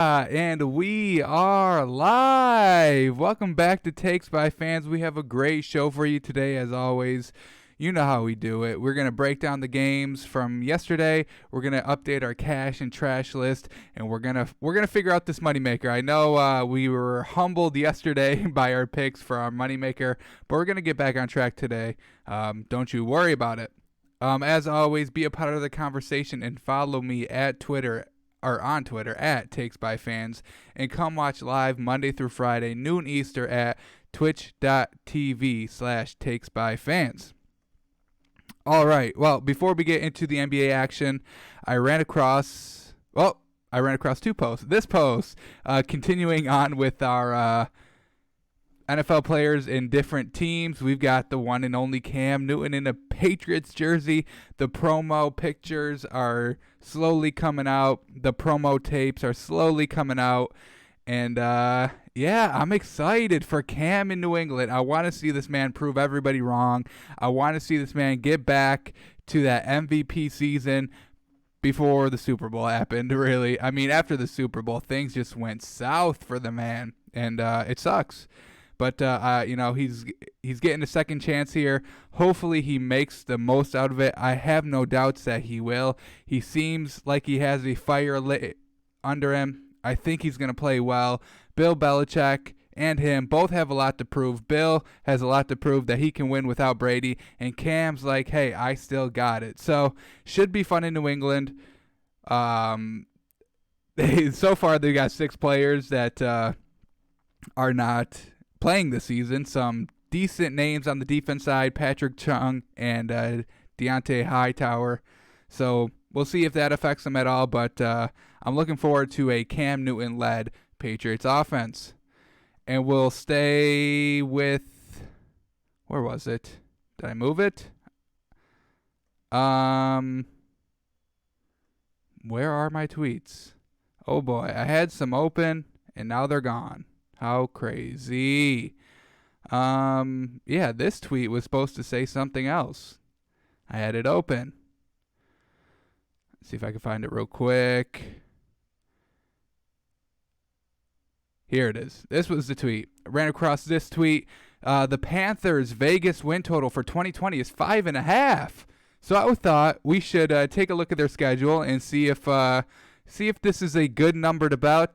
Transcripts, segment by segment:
And we are live. Welcome back to Takes by Fans. We have a great show for you today, as always. You know how we do it. We're going to break down the games from yesterday. We're going to update our cash and trash list, and we're going to figure out this moneymaker. I know we were humbled yesterday by our picks for our moneymaker, but we're going to get back on track today. Don't you worry about it. As always, be a part of the conversation and follow me at Twitter or on Twitter at Takes by Fans, and come watch live Monday through Friday, noon Easter at twitch.tv/Takes by Fans. All right. Well, before we get into the NBA action, I ran across two posts. This post, continuing on with our NFL players in different teams. We've got the one and only Cam Newton in a Patriots jersey. The promo pictures are slowly coming out. The promo tapes are slowly coming out. And, I'm excited for Cam in New England. I want to see this man prove everybody wrong. I want to see this man get back to that MVP season before the Super Bowl happened, really. I mean, after the Super Bowl, things just went south for the man. And it sucks. But, he's getting a second chance here. Hopefully he makes the most out of it. I have no doubts that he will. He seems like he has a fire lit under him. I think he's going to play well. Bill Belichick and him both have a lot to prove. Bill has a lot to prove that he can win without Brady. And Cam's like, hey, I still got it. So, should be fun in New England. So far, they got 6 players that are not playing this season. Some decent names on the defense side, Patrick Chung and Deontay Hightower. So we'll see if that affects them at all, but I'm looking forward to a Cam Newton-led Patriots offense. And we'll stay with, where was it? Did I move it? Where are my tweets? Oh boy, I had some open and now they're gone. How crazy. This tweet was supposed to say something else. I had it open. Let's see if I can find it real quick. Here it is. This was the tweet. I ran across this tweet. The Panthers' Vegas win total for 2020 is 5.5. So I thought we should take a look at their schedule and see if this is a good number to bet.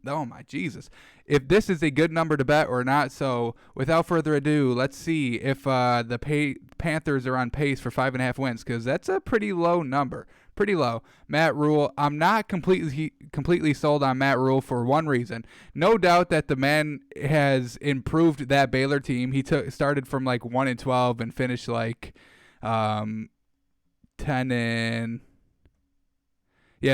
Oh my Jesus. If this is a good number to bet or not. So without further ado, let's see if the Panthers are on pace for 5.5 wins, because that's a pretty low number. Pretty low. Matt Rule, I'm not completely sold on Matt Rule for one reason. No doubt that the man has improved that Baylor team. He started from like 1-12 and finished like 10 and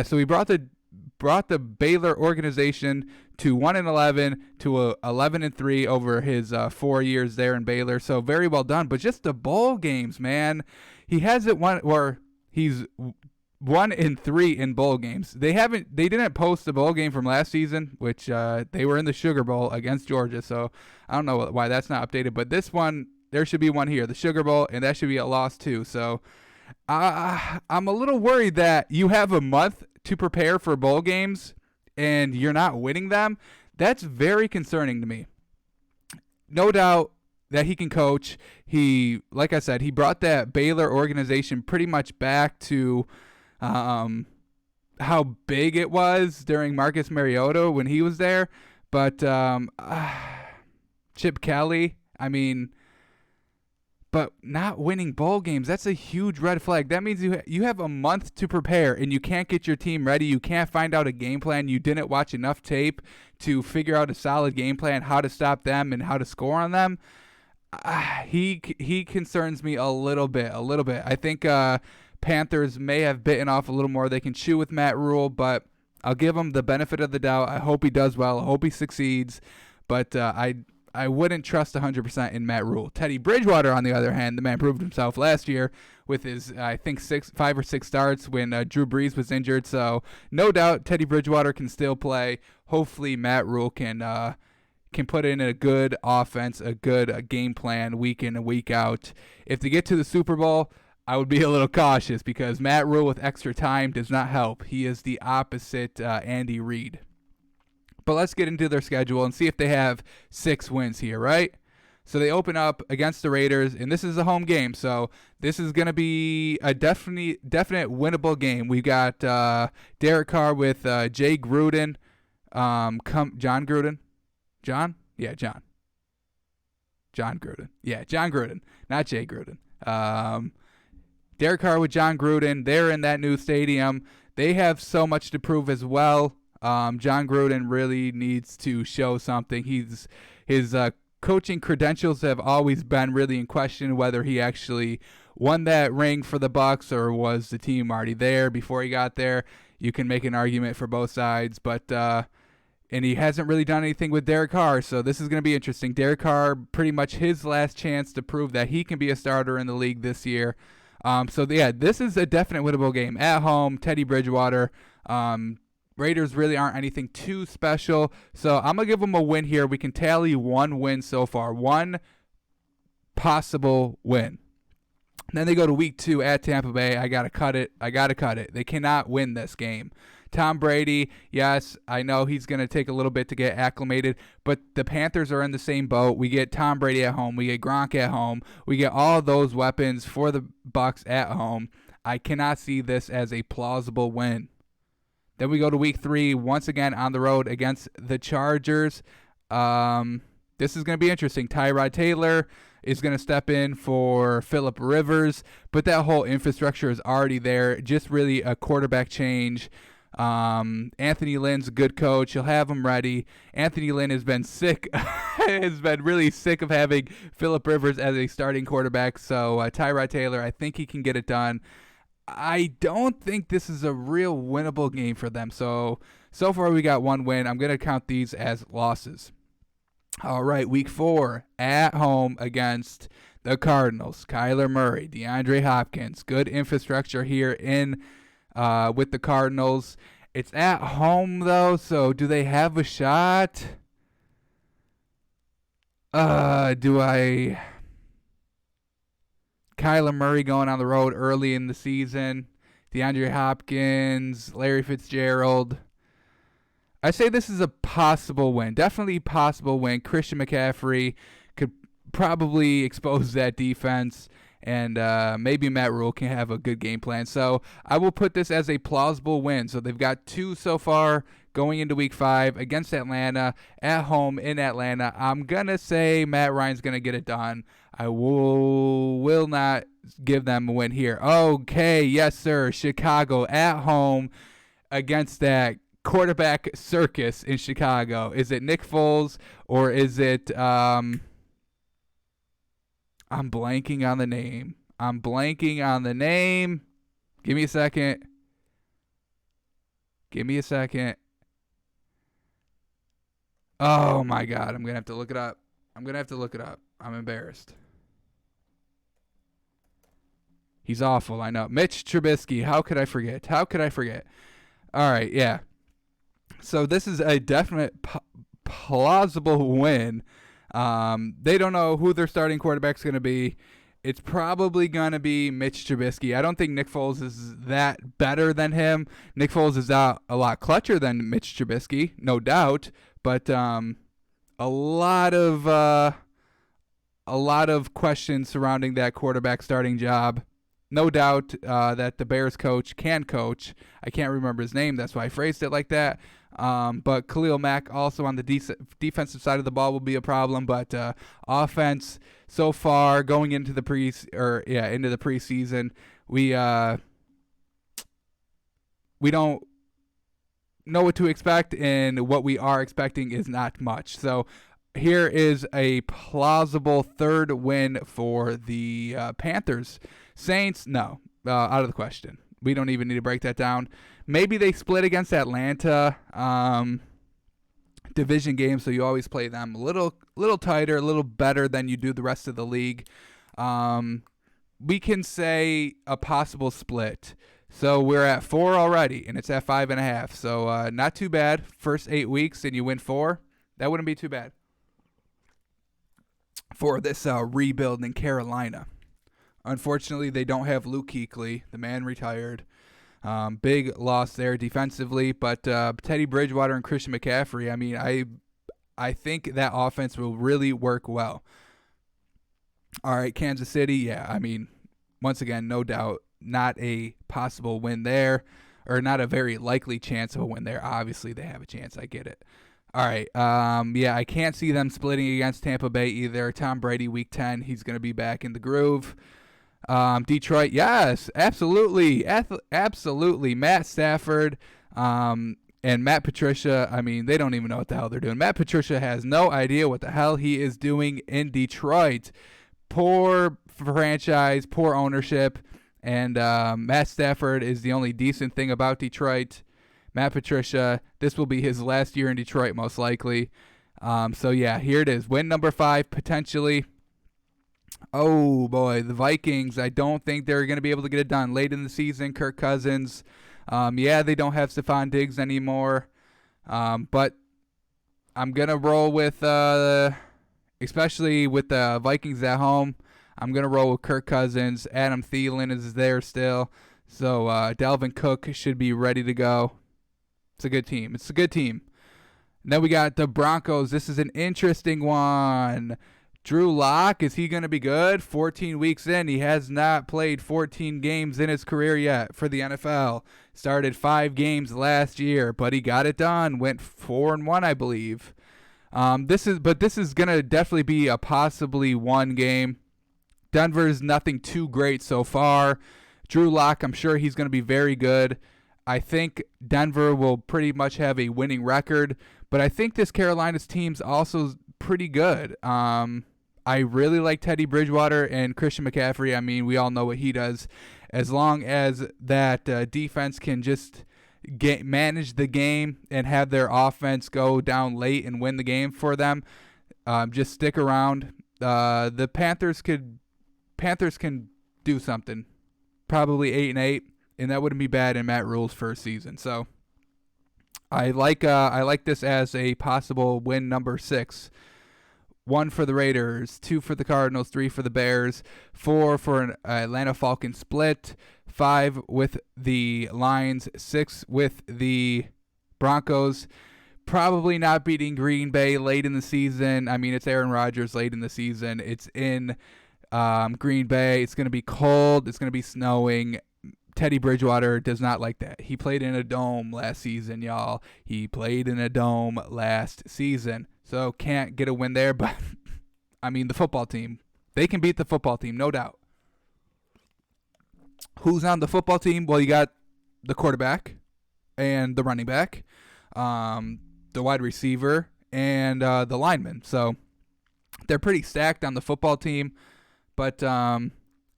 so he brought the Baylor organization to 1-11 to 11-3 over his 4 years there in Baylor. So very well done. But just the bowl games, man, he hasn't won, or he's 1-3 in bowl games. They didn't post the bowl game from last season, which they were in the Sugar Bowl against Georgia. So I don't know why that's not updated. But this one, there should be one here, the Sugar Bowl, and that should be a loss too. So I'm a little worried that you have a month to prepare for bowl games and you're not winning them. That's very concerning to me. No doubt that he can coach. Like I said, he brought that Baylor organization pretty much back to how big it was during Marcus Mariota when he was there. But Chip Kelly, but not winning bowl games, that's a huge red flag. That means you have a month to prepare and you can't get your team ready. You can't find out a game plan. You didn't watch enough tape to figure out a solid game plan, how to stop them and how to score on them. He concerns me a little bit. I think Panthers may have bitten off a little more they can chew with Matt Rule, but I'll give him the benefit of the doubt. I hope he does well. I hope he succeeds. But I wouldn't trust 100% in Matt Rule. Teddy Bridgewater, on the other hand, the man proved himself last year with his, I think, 5 or 6 starts when Drew Brees was injured. So no doubt Teddy Bridgewater can still play. Hopefully Matt Rule can put in a good offense, a good game plan week in and week out. If they get to the Super Bowl, I would be a little cautious because Matt Rule with extra time does not help. He is the opposite Andy Reid. But let's get into their schedule and see if they have 6 wins here, right? So they open up against the Raiders, and this is a home game, so this is going to be a definite winnable game. We got Derek Carr with Jay Gruden, John Gruden, John? Yeah, John. John Gruden. Yeah, John Gruden, not Jay Gruden. Derek Carr with John Gruden. They're in that new stadium. They have so much to prove as well. John Gruden really needs to show something. His coaching credentials have always been really in question, whether he actually won that ring for the Bucs or was the team already there before he got there. You can make an argument for both sides, but and he hasn't really done anything with Derek Carr, so this is going to be interesting. Derek Carr, pretty much his last chance to prove that he can be a starter in the league this year. This is a definite winnable game at home. Teddy Bridgewater. Raiders really aren't anything too special, so I'm going to give them a win here. We can tally 1 win so far, 1 possible win. And then they go to week 2 at Tampa Bay. I got to cut it. They cannot win this game. Tom Brady, yes, I know he's going to take a little bit to get acclimated, but the Panthers are in the same boat. We get Tom Brady at home. We get Gronk at home. We get all those weapons for the Bucs at home. I cannot see this as a plausible win. Then we go to week 3, once again on the road against the Chargers. This is going to be interesting. Tyrod Taylor is going to step in for Phillip Rivers, but that whole infrastructure is already there. Just really a quarterback change. Anthony Lynn's a good coach. He'll have him ready. Anthony Lynn has been sick, has been really sick of having Phillip Rivers as a starting quarterback. So Tyrod Taylor, I think he can get it done. I don't think this is a real winnable game for them. So far we got 1 win. I'm going to count these as losses. All right, week 4 at home against the Cardinals. Kyler Murray, DeAndre Hopkins, good infrastructure here in with the Cardinals. It's at home though, so do they have a shot? Kyler Murray going on the road early in the season. DeAndre Hopkins, Larry Fitzgerald. I say this is a possible win. Definitely possible win. Christian McCaffrey could probably expose that defense, and maybe Matt Rule can have a good game plan. So I will put this as a plausible win. So they've got 2 so far going into week 5 against Atlanta, at home in Atlanta. I'm going to say Matt Ryan's going to get it done. I will not give them a win here. Okay, yes, sir. Chicago at home against that quarterback circus in Chicago. Is it Nick Foles or is it I'm blanking on the name. Give me a second. Oh my God, I'm going to have to look it up. I'm embarrassed. He's awful, I know. Mitch Trubisky. How could I forget? All right, yeah. So this is a definite plausible win. They don't know who their starting quarterback's going to be. It's probably going to be Mitch Trubisky. I don't think Nick Foles is that better than him. Nick Foles is a lot clutcher than Mitch Trubisky, no doubt. But a lot of questions surrounding that quarterback starting job. No doubt that the Bears coach can coach. I can't remember his name. That's why I phrased it like that. But Khalil Mack also on the defensive side of the ball will be a problem. But offense so far going into the preseason, we don't know what to expect, and what we are expecting is not much. So here is a plausible 3rd win for the Panthers. Saints, no, out of the question. We don't even need to break that down. Maybe they split against Atlanta, division game, so you always play them a little tighter, a little better than you do the rest of the league. We can say a possible split. So we're at 4 already, and it's at 5.5. So not too bad. First 8 weeks, and you win 4. That wouldn't be too bad for this rebuild in Carolina. Unfortunately, they don't have Luke Kuechly. The man retired. Big loss there defensively, but Teddy Bridgewater and Christian McCaffrey, I mean, I think that offense will really work well. All right, Kansas City, yeah, I mean, once again, no doubt, not a possible win there, or not a very likely chance of a win there. Obviously, they have a chance. I get it. All right, yeah, I can't see them splitting against Tampa Bay either. Tom Brady, Week 10, he's going to be back in the groove. Detroit, yes, absolutely, absolutely. Matt Stafford, and Matt Patricia, I mean, they don't even know what the hell they're doing. Matt Patricia has no idea what the hell he is doing in Detroit. Poor franchise, poor ownership, and Matt Stafford is the only decent thing about Detroit. Matt Patricia, this will be his last year in Detroit, most likely. So, yeah, here it is. Win number 5, potentially. Oh, boy, the Vikings, I don't think they're going to be able to get it done. Late in the season, Kirk Cousins. Yeah, they don't have Stephon Diggs anymore. But I'm going to roll with, especially with the Vikings at home, I'm going to roll with Kirk Cousins. Adam Thielen is there still. So Dalvin Cook should be ready to go. It's a good team. It's a good team. And then we got the Broncos. This is an interesting one. Drew Lock, is he going to be good? 14 weeks in, he has not played 14 games in his career yet for the NFL. Started 5 games last year, but he got it done. Went 4-1, I believe. This is going to definitely be a possibly one game. Denver's nothing too great so far. Drew Lock, I'm sure he's going to be very good. I think Denver will pretty much have a winning record, but I think this Carolina's team's also pretty good. I really like Teddy Bridgewater and Christian McCaffrey. I mean, we all know what he does. As long as that defense can just manage the game and have their offense go down late and win the game for them, just stick around. The Panthers can do something. Probably 8-8, and that wouldn't be bad in Matt Rule's first season. So I like this as a possible win number 6. 1 for the Raiders, 2 for the Cardinals, 3 for the Bears, 4 for an Atlanta Falcons split, 5 with the Lions, 6 with the Broncos. Probably not beating Green Bay late in the season. I mean, it's Aaron Rodgers late in the season. It's in Green Bay. It's going to be cold. It's going to be snowing. Teddy Bridgewater does not like that. He played in a dome last season, y'all. He played in a dome last season. So can't get a win there, but I mean, the football team, they can beat the football team, no doubt. Who's on the football team? Well, you got the quarterback and the running back, the wide receiver, and the lineman. So they're pretty stacked on the football team, but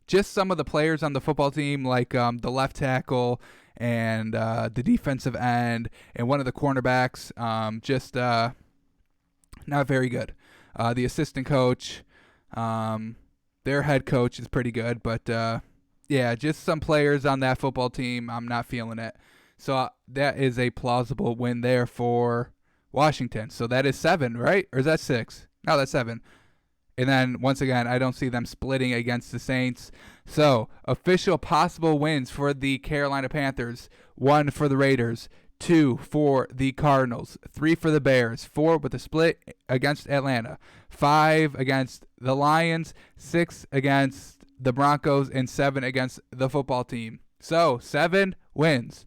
just some of the players on the football team, like the left tackle and the defensive end and one of the cornerbacks, not very good. The assistant coach, their head coach is pretty good, but yeah, just some players on that football team, I'm not feeling it. So that is a plausible win there for Washington. So that is 7, right? Or is that 6? No, that's 7. And then, once again, I don't see them splitting against the Saints. So, official possible wins for the Carolina Panthers. 1 for the Raiders. 2 for the Cardinals. 3 for the Bears. 4 with a split against Atlanta. 5 against the Lions. 6 against the Broncos. And 7 against the football team. So, 7 wins.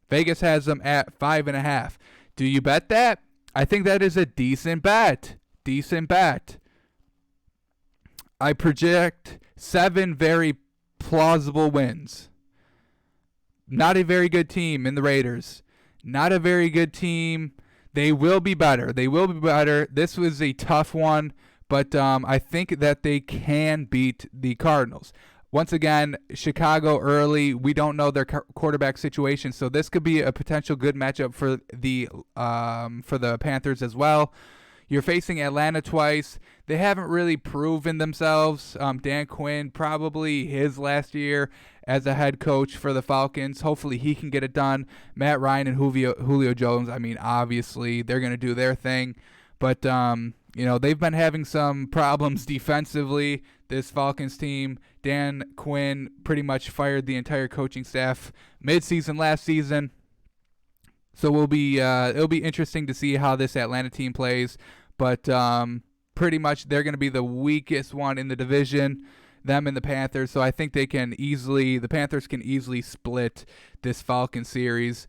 Vegas has them at 5.5. Do you bet that? I think that is a decent bet. Decent bet. I project 7 very plausible wins. Not a very good team in the Raiders. Not a very good team. They will be better. They will be better. This was a tough one, but I think that they can beat the Cardinals. Once again, Chicago early. We don't know their quarterback situation, so this could be a potential good matchup for the Panthers as well. You're facing Atlanta twice. They haven't really proven themselves. Dan Quinn, probably his last year as a head coach for the Falcons. Hopefully he can get it done. Matt Ryan and Julio Jones, I mean, obviously they're going to do their thing. But, they've been having some problems defensively. this Falcons team. Dan Quinn pretty much fired the entire coaching staff mid-season last season. So it'll be interesting to see how this Atlanta team plays. But pretty much they're going to be the weakest one in the division, them and the Panthers. So I think the Panthers can easily split this Falcon series.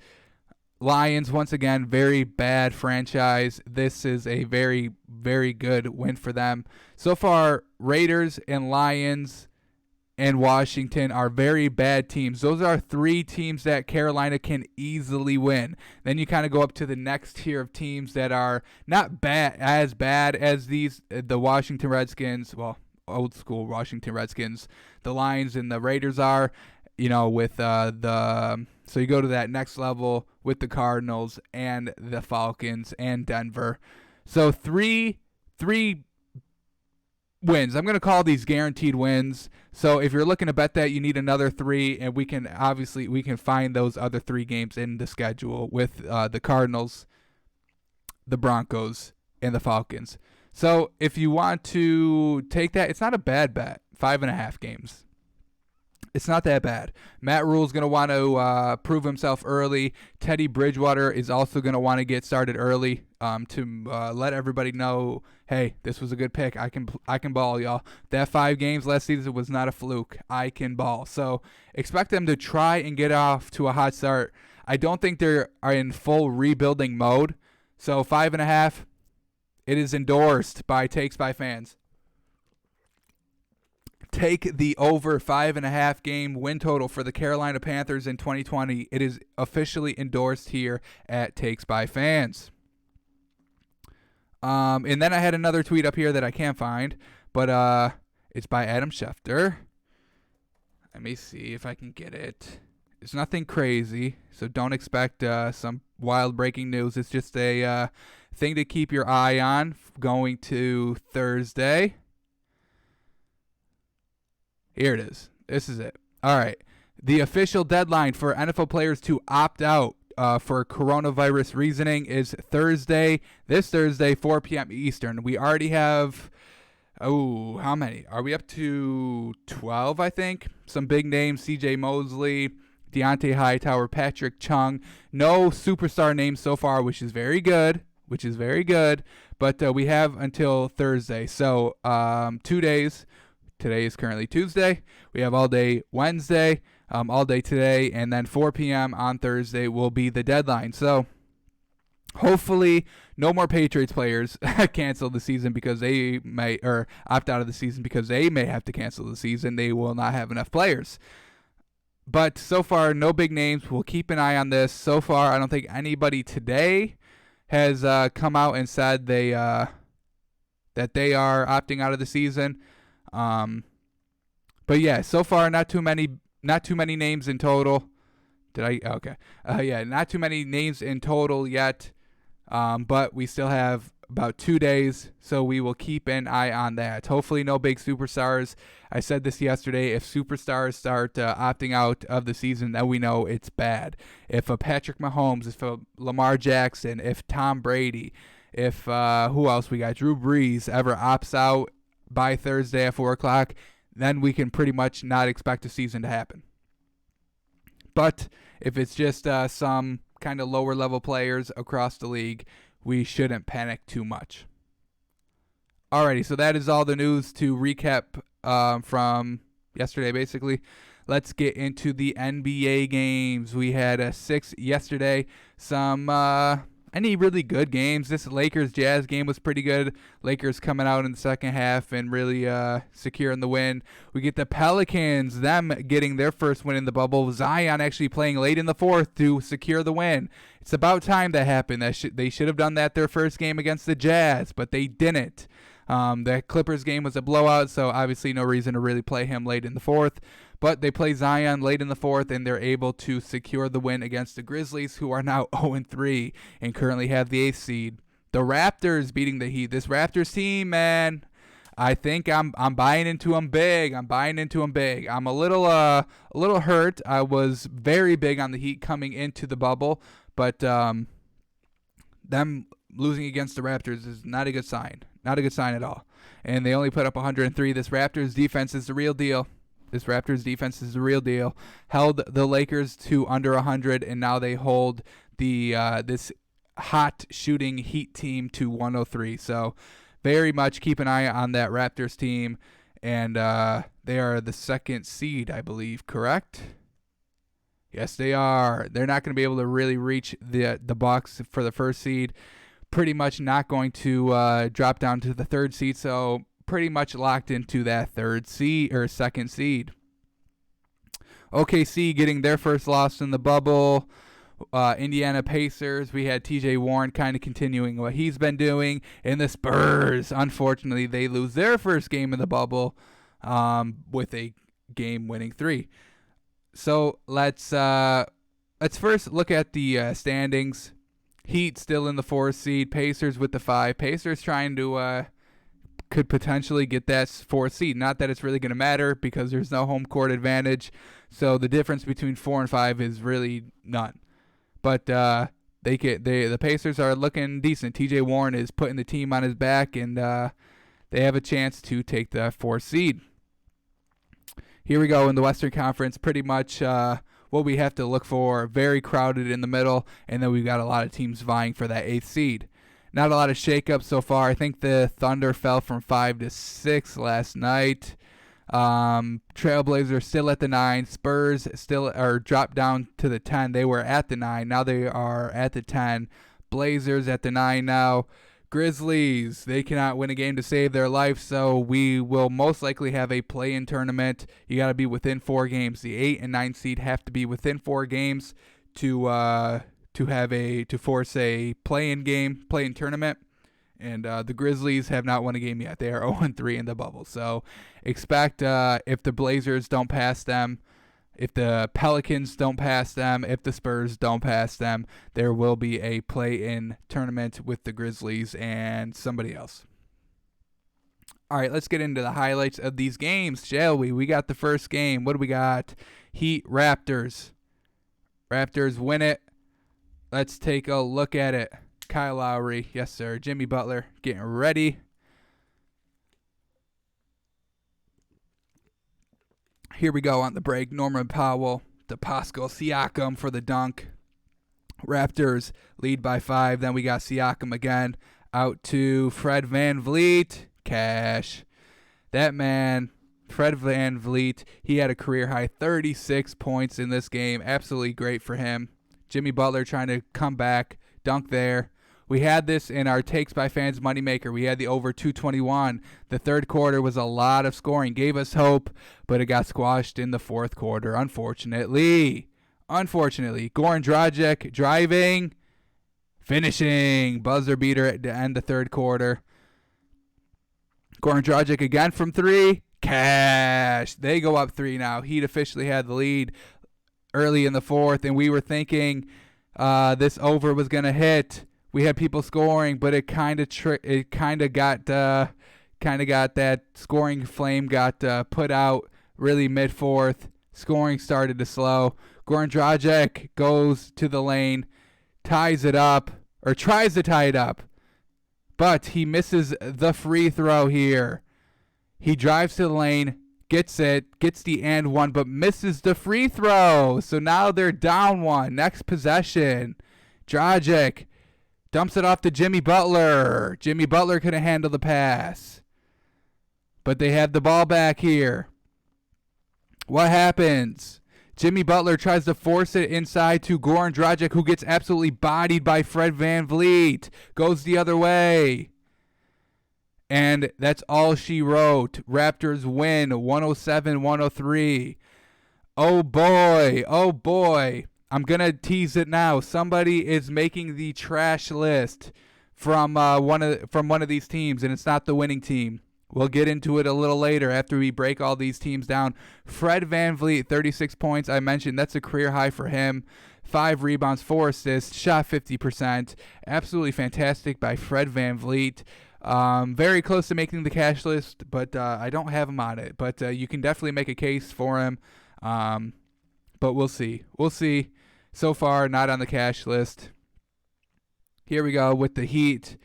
Lions, once again, very bad franchise. This is a very, very good win for them. So far, Raiders and Lions and Washington are very bad teams. Those are 3 teams that Carolina can easily win. Then you kind of go up to the next tier of teams that are not as bad as these, the Washington Redskins, well, old school Washington Redskins, the Lions and the Raiders are, with so you go to that next level with the Cardinals and the Falcons and Denver. So three wins. I'm going to call these guaranteed wins. So if you're looking to bet that, you need another 3, and we can find those other 3 games in the schedule with the Cardinals, the Broncos, and the Falcons. So if you want to take that, it's not a bad bet. 5.5 games. It's not that bad. Matt Rule's going to want to prove himself early. Teddy Bridgewater is also going to want to get started early to let everybody know, hey, this was a good pick. I can ball, y'all. That 5 games last season was not a fluke. I can ball. So expect them to try and get off to a hot start. I don't think they are in full rebuilding mode. So 5.5, it is endorsed by Takes by Fans. Take the over 5.5 game win total for the Carolina Panthers in 2020. It is officially endorsed here at Takes by Fans. And then I had another tweet up here that I can't find, but it's by Adam Schefter. Let me see if I can get it. It's nothing crazy, so don't expect some wild breaking news. It's just a thing to keep your eye on going to Thursday. Here it is. This is it. All right. The official deadline for NFL players to opt out for coronavirus reasoning is this Thursday, 4 p.m. Eastern. We already have, how many? Are we up to 12, I think? Some big names, C.J. Mosley, Deontay Hightower, Patrick Chung. No superstar names so far, which is very good. But we have until Thursday. So 2 days. Today is currently Tuesday. We have all day Wednesday, all day today, and then 4 p.m. on Thursday will be the deadline. So hopefully no more Patriots players cancel the season because they may, or opt out of the season because they may have to cancel the season. They will not have enough players. But so far, no big names. We'll keep an eye on this. So far, I don't think anybody today has come out and said that they are opting out of the season. But yeah, so far not too many names in total. Okay. Not too many names in total yet. But we still have about 2 days, so we will keep an eye on that. Hopefully no big superstars. I said this yesterday, if superstars start opting out of the season, then we know it's bad. If a Patrick Mahomes, if a Lamar Jackson, if Tom Brady, if who else we got, Drew Brees ever opts out by Thursday at 4 o'clock, then we can pretty much not expect a season to happen. But if it's just some kind of lower level players across the league, we shouldn't panic too much. Alrighty, so that is all the news to recap from yesterday, basically. Let's get into the NBA games. We had 6 yesterday. Any really good games. This Lakers-Jazz game was pretty good. Lakers coming out in the second half and really securing the win. We get the Pelicans, them getting their first win in the bubble. Zion actually playing late in the fourth to secure the win. It's about time that happened. They should have done that their first game against the Jazz, but they didn't. The Clippers game was a blowout, so obviously no reason to really play him late in the fourth. But they play Zion late in the fourth, and they're able to secure the win against the Grizzlies, who are now 0-3 and currently have the 8th seed. The Raptors beating the Heat. This Raptors team, man, I think I'm buying into them big. I'm a little hurt. I was very big on the Heat coming into the bubble, but them losing against the Raptors is not a good sign. Not a good sign at all. And they only put up 103. This Raptors defense is the real deal. Held the Lakers to under 100, and now they hold the this hot shooting Heat team to 103. So very much keep an eye on that Raptors team. And they are the second seed, I believe, correct? Yes, they are. They're not going to be able to really reach the Bucks for the first seed. Pretty much not going to drop down to the third seed, so pretty much locked into that third seed or second seed. OKC getting their first loss in the bubble. Indiana Pacers, we had TJ Warren kind of continuing what he's been doing. And the Spurs, unfortunately, they lose their first game in the bubble with a game-winning 3. So let's first look at the standings. Heat still in the 4th seed. Pacers with the 5. Pacers trying to could potentially get that 4th seed. Not that it's really going to matter because there's no home court advantage. So the difference between 4 and 5 is really none. But the Pacers are looking decent. TJ Warren is putting the team on his back, and they have a chance to take the 4th seed. Here we go in the Western Conference. Pretty much what we have to look for. Very crowded in the middle, and then we've got a lot of teams vying for that 8th seed. Not a lot of shakeups so far. I think the Thunder fell from 5 to 6 last night. Trailblazers still at the 9. Spurs still are dropped down to the 10. They were at the 9. Now they are at the 10. Blazers at the 9 now. Grizzlies, they cannot win a game to save their life, so we will most likely have a play-in tournament. You got to be within 4 games. The 8 and 9 seed have to be within 4 games to force a play-in tournament. And the Grizzlies have not won a game yet. They are 0-3 in the bubble. So expect if the Blazers don't pass them, if the Pelicans don't pass them, if the Spurs don't pass them, there will be a play-in tournament with the Grizzlies and somebody else. All right, let's get into the highlights of these games, shall we? We got the first game. What do we got? Heat Raptors. Raptors win it. Let's take a look at it. Kyle Lowry, yes sir. Jimmy Butler getting ready. Here we go on the break. Norman Powell to Pascal Siakam for the dunk. Raptors lead by 5. Then we got Siakam again out to Fred VanVleet. Cash. That man, Fred VanVleet, he had a career high 36 points in this game. Absolutely great for him. Jimmy Butler trying to come back. Dunk there. We had this in our Takes by Fans Moneymaker. We had the over 221. The third quarter was a lot of scoring. Gave us hope, but it got squashed in the fourth quarter, unfortunately. Goran Dragic driving, finishing. Buzzer beater at the end of the third quarter. Goran Dragic again from 3. Cash. They go up 3 now. Heat officially had the lead early in the fourth, and we were thinking this over was going to hit. We had people scoring, but it kind of got that scoring flame got put out really mid fourth. Scoring started to slow. Goran Dragic goes to the lane, ties it up or tries to tie it up, but he misses the free throw here. He drives to the lane, gets it, gets the and one, but misses the free throw. So now they're down 1. Next possession, Dragic dumps it off to Jimmy Butler. Jimmy Butler couldn't handle the pass. But they have the ball back here. What happens? Jimmy Butler tries to force it inside to Goran Dragic, who gets absolutely bodied by Fred VanVleet. Goes the other way. And that's all she wrote. Raptors win 107-103. Oh boy. I'm going to tease it now. Somebody is making the trash list from one of these teams, and it's not the winning team. We'll get into it a little later after we break all these teams down. Fred VanVleet, 36 points. I mentioned that's a career high for him. 5 rebounds, 4 assists, shot 50%. Absolutely fantastic by Fred VanVleet. Very close to making the cash list, but I don't have him on it. But you can definitely make a case for him. But we'll see. So far, not on the cash list. Here we go with the Heat.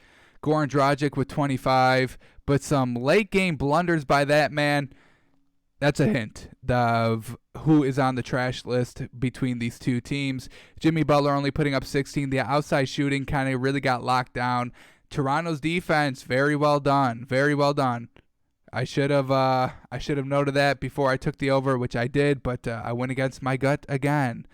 Goran Dragic with 25. But some late game blunders by that man. That's a hint of who is on the trash list between these two teams. Jimmy Butler only putting up 16. The outside shooting kind of really got locked down. Toronto's defense, very well done. Very well done. I should have noted that before I took the over, which I did, but I went against my gut again.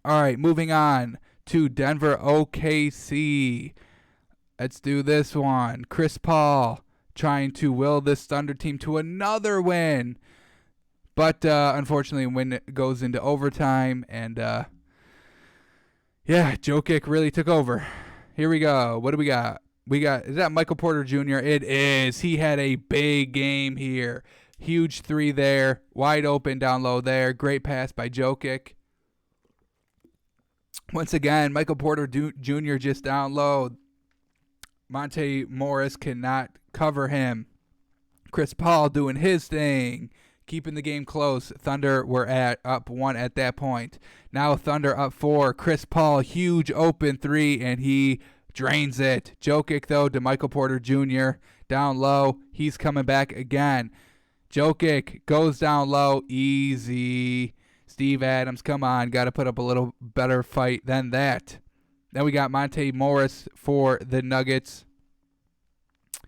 All right, moving on to Denver OKC. Let's do this one. Chris Paul trying to will this Thunder team to another win. But unfortunately, when it goes into overtime, and Jokic really took over. Here we go. What do we got? Is that Michael Porter Jr.? It is. He had a big game here. Huge three there. Wide open down low there. Great pass by Jokic. Once again, Michael Porter Jr. just down low. Monte Morris cannot cover him. Chris Paul doing his thing, keeping the game close. Thunder were up 1 at that point. Now Thunder up 4. Chris Paul, huge open three, and he drains it. Jokic, though, to Michael Porter Jr. down low. He's coming back again. Jokic goes down low. Easy. Steve Adams, come on. Got to put up a little better fight than that. Then we got Monte Morris for the Nuggets.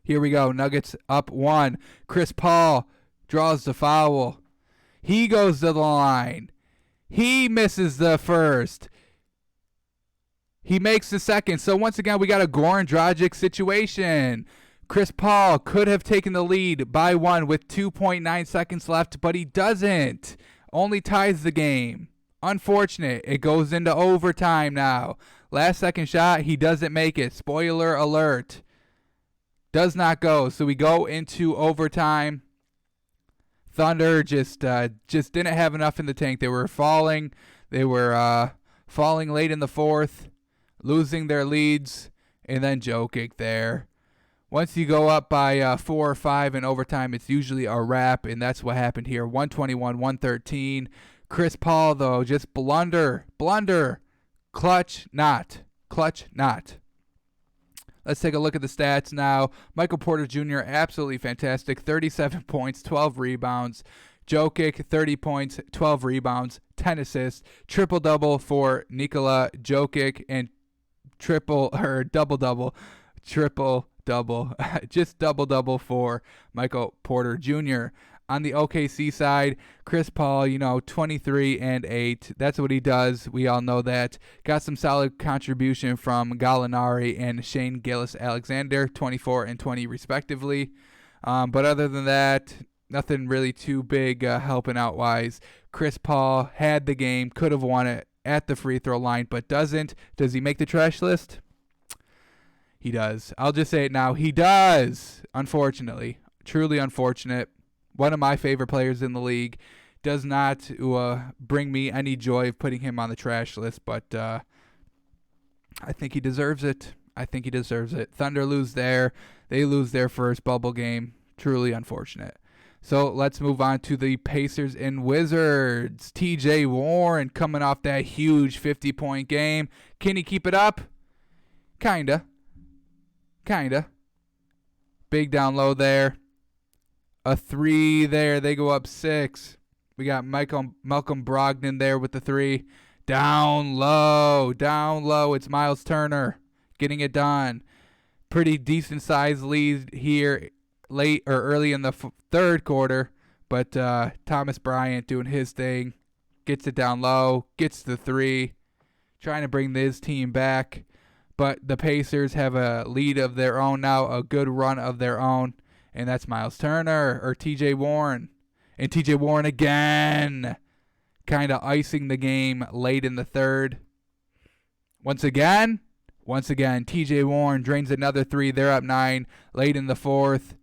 Here we go. Nuggets up 1. Chris Paul draws the foul. He goes to the line. He misses the first. He makes the second. So once again, we got a Goran Dragic situation. Chris Paul could have taken the lead by 1 with 2.9 seconds left, but he doesn't. Only ties the game. Unfortunate. It goes into overtime now. Last second shot, he doesn't make it. Spoiler alert. Does not go. So we go into overtime. Thunder just didn't have enough in the tank. They were falling. They were falling late in the fourth, losing their leads, and then Jokic there. Once you go up by 4 or 5 in overtime, it's usually a wrap, and that's what happened here. 121-113. Chris Paul, though, just blunder. Clutch not. Let's take a look at the stats now. Michael Porter Jr., absolutely fantastic. 37 points, 12 rebounds. Jokic, 30 points, 12 rebounds, 10 assists. Triple-double for Nikola Jokic, and double-double. Triple-double. Just double-double for Michael Porter Jr. On the OKC side, Chris Paul, 23 and 8. That's what he does. We all know that. Got some solid contribution from Gallinari and Shane Gilgeous-Alexander, 24 and 20 respectively. But other than that, nothing really too big helping out wise. Chris Paul had the game, could have won it at the free throw line, but doesn't. Does he make the trash list? He does. I'll just say it now. He does, unfortunately. Truly unfortunate. One of my favorite players in the league. Does not bring me any joy of putting him on the trash list, but I think he deserves it. Thunder lose there. They lose their first bubble game. Truly unfortunate. So let's move on to the Pacers and Wizards. TJ Warren coming off that huge 50-point game. Can he keep it up? Kinda. Big down low there. A 3 there. They go up 6. We got Malcolm Brogdon there with the 3. Down low. It's Miles Turner getting it done. Pretty decent sized lead here late or early in the third quarter. But Thomas Bryant doing his thing. Gets it down low. Gets the 3. Trying to bring his team back. But the Pacers have a lead of their own now. A good run of their own. And that's Miles Turner or TJ Warren. And TJ Warren again. Kind of icing the game late in the third. Once again, TJ Warren drains another 3. They're up 9 late in the fourth.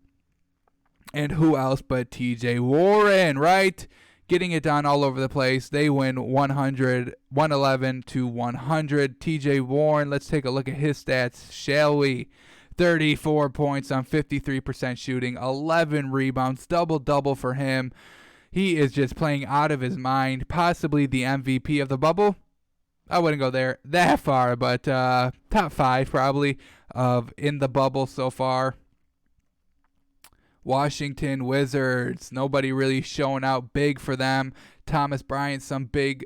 And who else but TJ Warren, right? Getting it done all over the place. They win 111 to 100. TJ Warren, let's take a look at his stats, shall we? 34 points on 53% shooting, 11 rebounds, double-double for him. He is just playing out of his mind, possibly the MVP of the bubble. I wouldn't go there that far, but top 5 probably of in the bubble so far. Washington Wizards, nobody really showing out big for them. Thomas Bryant, some big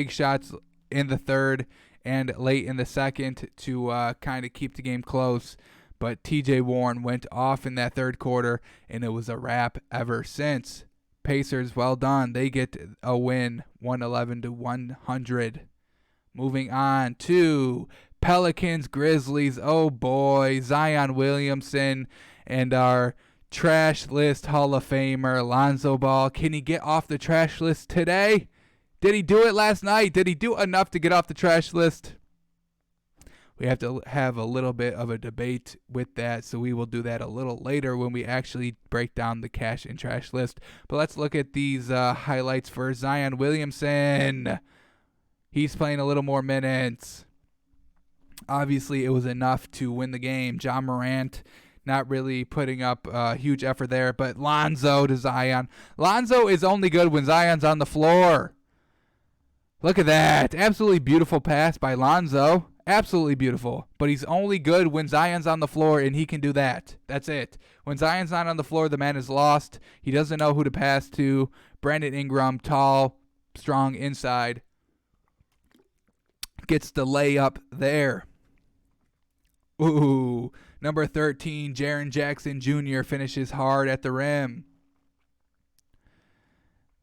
shots in the third and late in the second to kind of keep the game close. But TJ Warren went off in that third quarter, and it was a wrap ever since. Pacers, well done. They get a win, 111-100. Moving on to Pelicans Grizzlies. Oh boy, Zion Williamson and our trash list Hall of Famer Lonzo Ball. Can he get off the trash list today? Did he do it last night? Did he do enough to get off the trash list? We have to have a little bit of a debate with that, so we will do that a little later when we actually break down the cash and trash list. But let's look at these highlights for Zion Williamson. He's playing a little more minutes. Obviously, it was enough to win the game. John Morant not really putting up a huge effort there, but Lonzo to Zion. Lonzo is only good when Zion's on the floor. Look at that. Absolutely beautiful pass by Lonzo. Absolutely beautiful. But he's only good when Zion's on the floor, and he can do that. That's it. When Zion's not on the floor, the man is lost. He doesn't know who to pass to. Brandon Ingram, tall, strong inside, gets the layup there. Ooh. Number 13, Jaren Jackson Jr. finishes hard at the rim.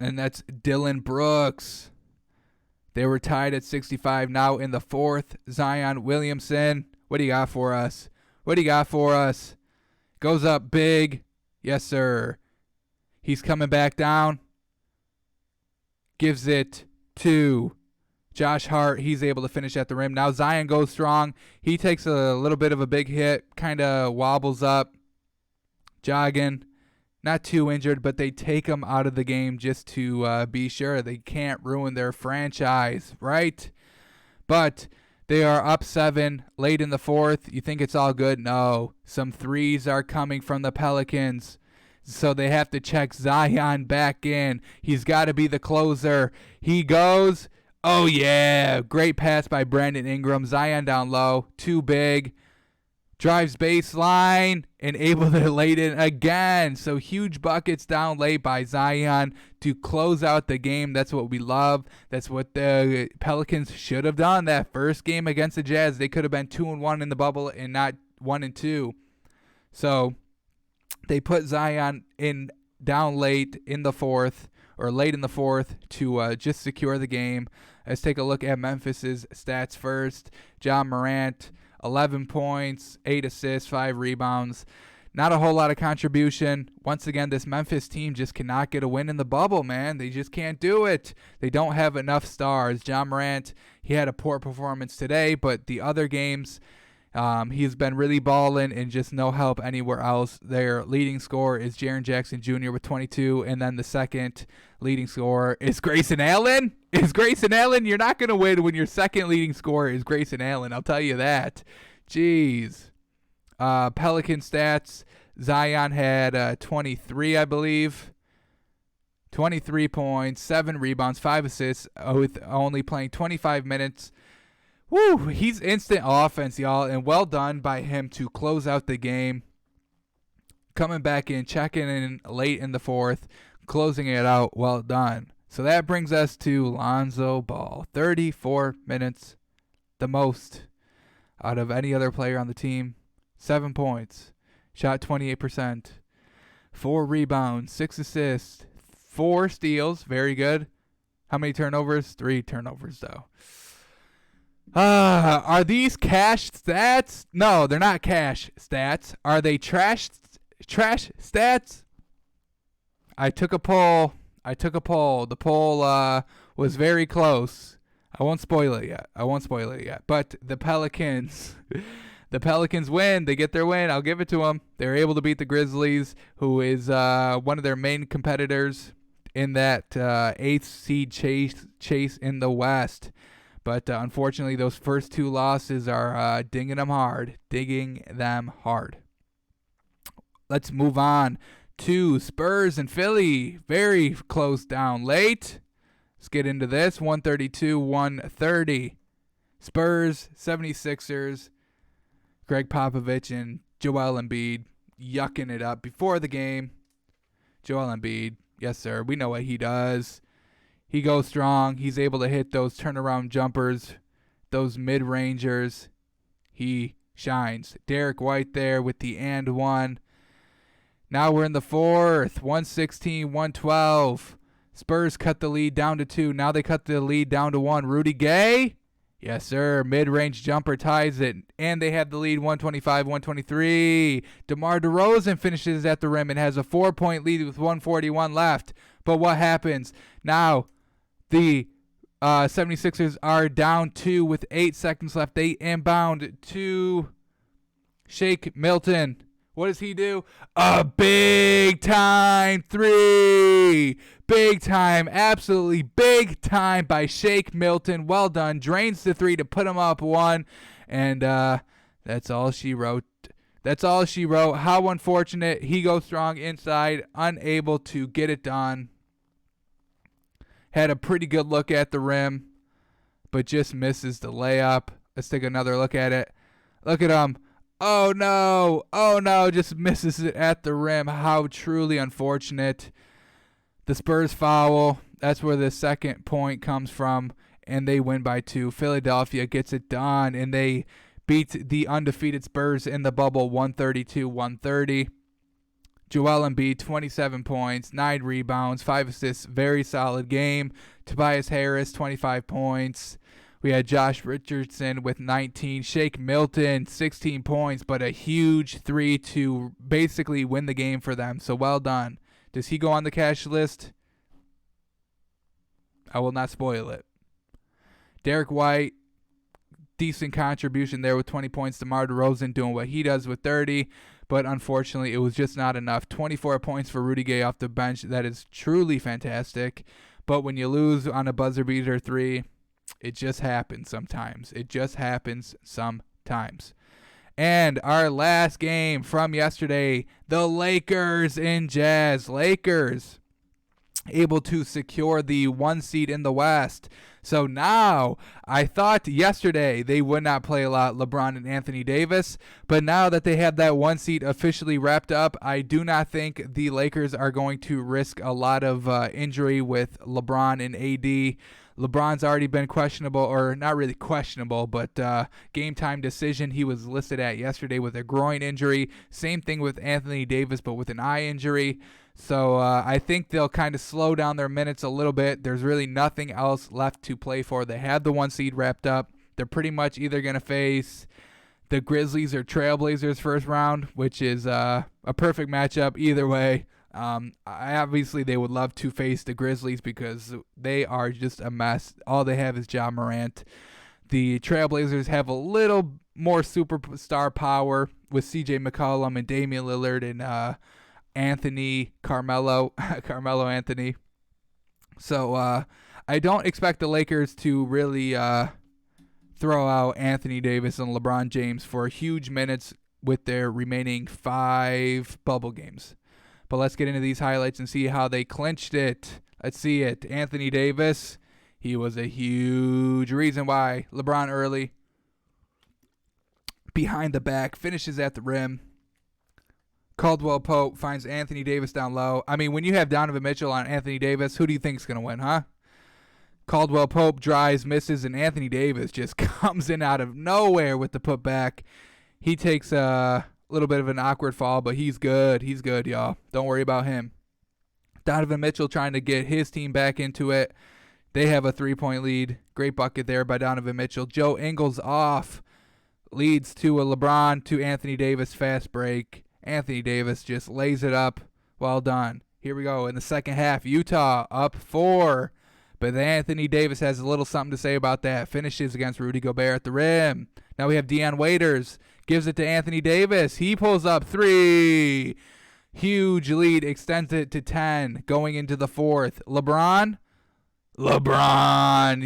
And that's Dylan Brooks. They were tied at 65 now in the fourth. Zion Williamson, what do you got for us? What do you got for us? Goes up big. Yes, sir. He's coming back down. Gives it to Josh Hart. He's able to finish at the rim. Now Zion goes strong. He takes a little bit of a big hit. Kind of wobbles up. Jogging. Not too injured, but they take him out of the game just to be sure. They can't ruin their franchise, right? But they are up 7 late in the fourth. You think it's all good? No. Some threes are coming from the Pelicans. So they have to check Zion back in. He's got to be the closer. He goes. Oh, yeah. Great pass by Brandon Ingram. Zion down low. Too big. Drives baseline and able to lay it in again. So huge buckets down late by Zion to close out the game. That's what we love. That's what the Pelicans should have done that first game against the Jazz. They could have been 2-1 in the bubble and not 1-2. So they put Zion in down late in the fourth, or late in the fourth, to just secure the game. Let's take a look at Memphis's stats first. John Morant, 11 points, 8 assists, 5 rebounds. Not a whole lot of contribution. Once again, this Memphis team just cannot get a win in the bubble, man. They just can't do it. They don't have enough stars. John Morant, he had a poor performance today, but the other games, he's been really balling and just no help anywhere else. Their leading scorer is Jaren Jackson Jr. with 22, and then the second leading scorer is Grayson Allen. Is Grayson Allen? You're not going to win when your second leading scorer is Grayson Allen. I'll tell you that. Jeez. Pelican stats. Zion had 23, I believe. 23 points, 7 rebounds, 5 assists, with only playing 25 minutes. Woo, he's instant offense, y'all, and well done by him to close out the game. Coming back in, checking in late in the fourth, closing it out, well done. So that brings us to Lonzo Ball. 34 minutes, the most out of any other player on the team. 7 points, shot 28%, 4 rebounds, 6 assists, 4 steals, very good. How many turnovers? 3 turnovers, though. Are these cash stats? No, they're not cash stats. Are they trash stats? I took a poll. The poll was very close. I won't spoil it yet. But the Pelicans, win. They get their win. I'll give it to them. They're able to beat the Grizzlies, who is one of their main competitors in that 8th seed chase in the West. But unfortunately, those first 2 losses are digging them hard. Let's move on to Spurs and Philly. Very close down late. Let's get into this. 132-130. Spurs, 76ers. Greg Popovich and Joel Embiid yucking it up before the game. Joel Embiid, yes, sir. We know what he does. He goes strong. He's able to hit those turnaround jumpers, those mid-rangers. He shines. Derek White there with the and one. Now we're in the fourth. 116-112. Spurs cut the lead down to 2. Now they cut the lead down to 1. Rudy Gay. Yes, sir. Mid-range jumper ties it. And they have the lead 125-123. DeMar DeRozan finishes at the rim and has a 4-point lead with 141 left. But what happens? Now the 76ers are down 2 with 8 seconds left. They inbound to Shake Milton. What does he do? A big-time 3. Big time, absolutely big time by Shake Milton. Well done. Drains the 3 to put him up 1. And that's all she wrote. That's all she wrote. How unfortunate. He goes strong inside, unable to get it done. Had a pretty good look at the rim, but just misses the layup. Let's take another look at it. Look at him. Oh, no. Oh, no. Just misses it at the rim. How truly unfortunate. The Spurs foul. That's where the second point comes from, and they win by 2. Philadelphia gets it done, and they beat the undefeated Spurs in the bubble 132-130. Joel Embiid, 27 points, 9 rebounds, 5 assists. Very solid game. Tobias Harris, 25 points. We had Josh Richardson with 19. Shake Milton, 16 points, but a huge 3 to basically win the game for them. So well done. Does he go on the cash list? I will not spoil it. Derek White, decent contribution there with 20 points. DeMar DeRozan doing what he does with 30. But unfortunately, it was just not enough. 24 points for Rudy Gay off the bench. That is truly fantastic. But when you lose on a buzzer beater 3, it just happens sometimes. It just happens sometimes. And our last game from yesterday, the Lakers and Jazz. Lakers able to secure the 1 seed in the West. So now, I thought yesterday they would not play a lot, LeBron and Anthony Davis. But now that they have that 1 seed officially wrapped up, I do not think the Lakers are going to risk a lot of injury with LeBron and AD. LeBron's already been questionable, or not really questionable, but game time decision he was listed at yesterday with a groin injury. Same thing with Anthony Davis, but with an eye injury. So I think they'll kind of slow down their minutes a little bit. There's really nothing else left to play for. They had the 1 seed wrapped up. They're pretty much either going to face the Grizzlies or Trailblazers first round, which is a perfect matchup either way. Obviously, they would love to face the Grizzlies because they are just a mess. All they have is Ja Morant. The Trailblazers have a little more superstar power with CJ McCollum and Damian Lillard and Carmelo Anthony. So I don't expect the Lakers to really throw out Anthony Davis and LeBron James for huge minutes with their remaining 5 bubble games. But let's get into these highlights and see how they clinched it. Let's see it. Anthony Davis, he was a huge reason why. LeBron early, behind the back, finishes at the rim. Caldwell Pope finds Anthony Davis down low. I mean, when you have Donovan Mitchell on Anthony Davis, who do you think is going to win, huh? Caldwell Pope drives, misses, and Anthony Davis just comes in out of nowhere with the putback. He takes a little bit of an awkward fall, but he's good. He's good, y'all. Don't worry about him. Donovan Mitchell trying to get his team back into it. They have a 3-point lead. Great bucket there by Donovan Mitchell. Joe Ingles off. Leads to a LeBron to Anthony Davis fast break. Anthony Davis just lays it up. Well done. Here we go. In the second half, Utah up 4. But Anthony Davis has a little something to say about that. Finishes against Rudy Gobert at the rim. Now we have Deion Waiters. Gives it to Anthony Davis. He pulls up 3. Huge lead. Extends it to 10. Going into the fourth. LeBron.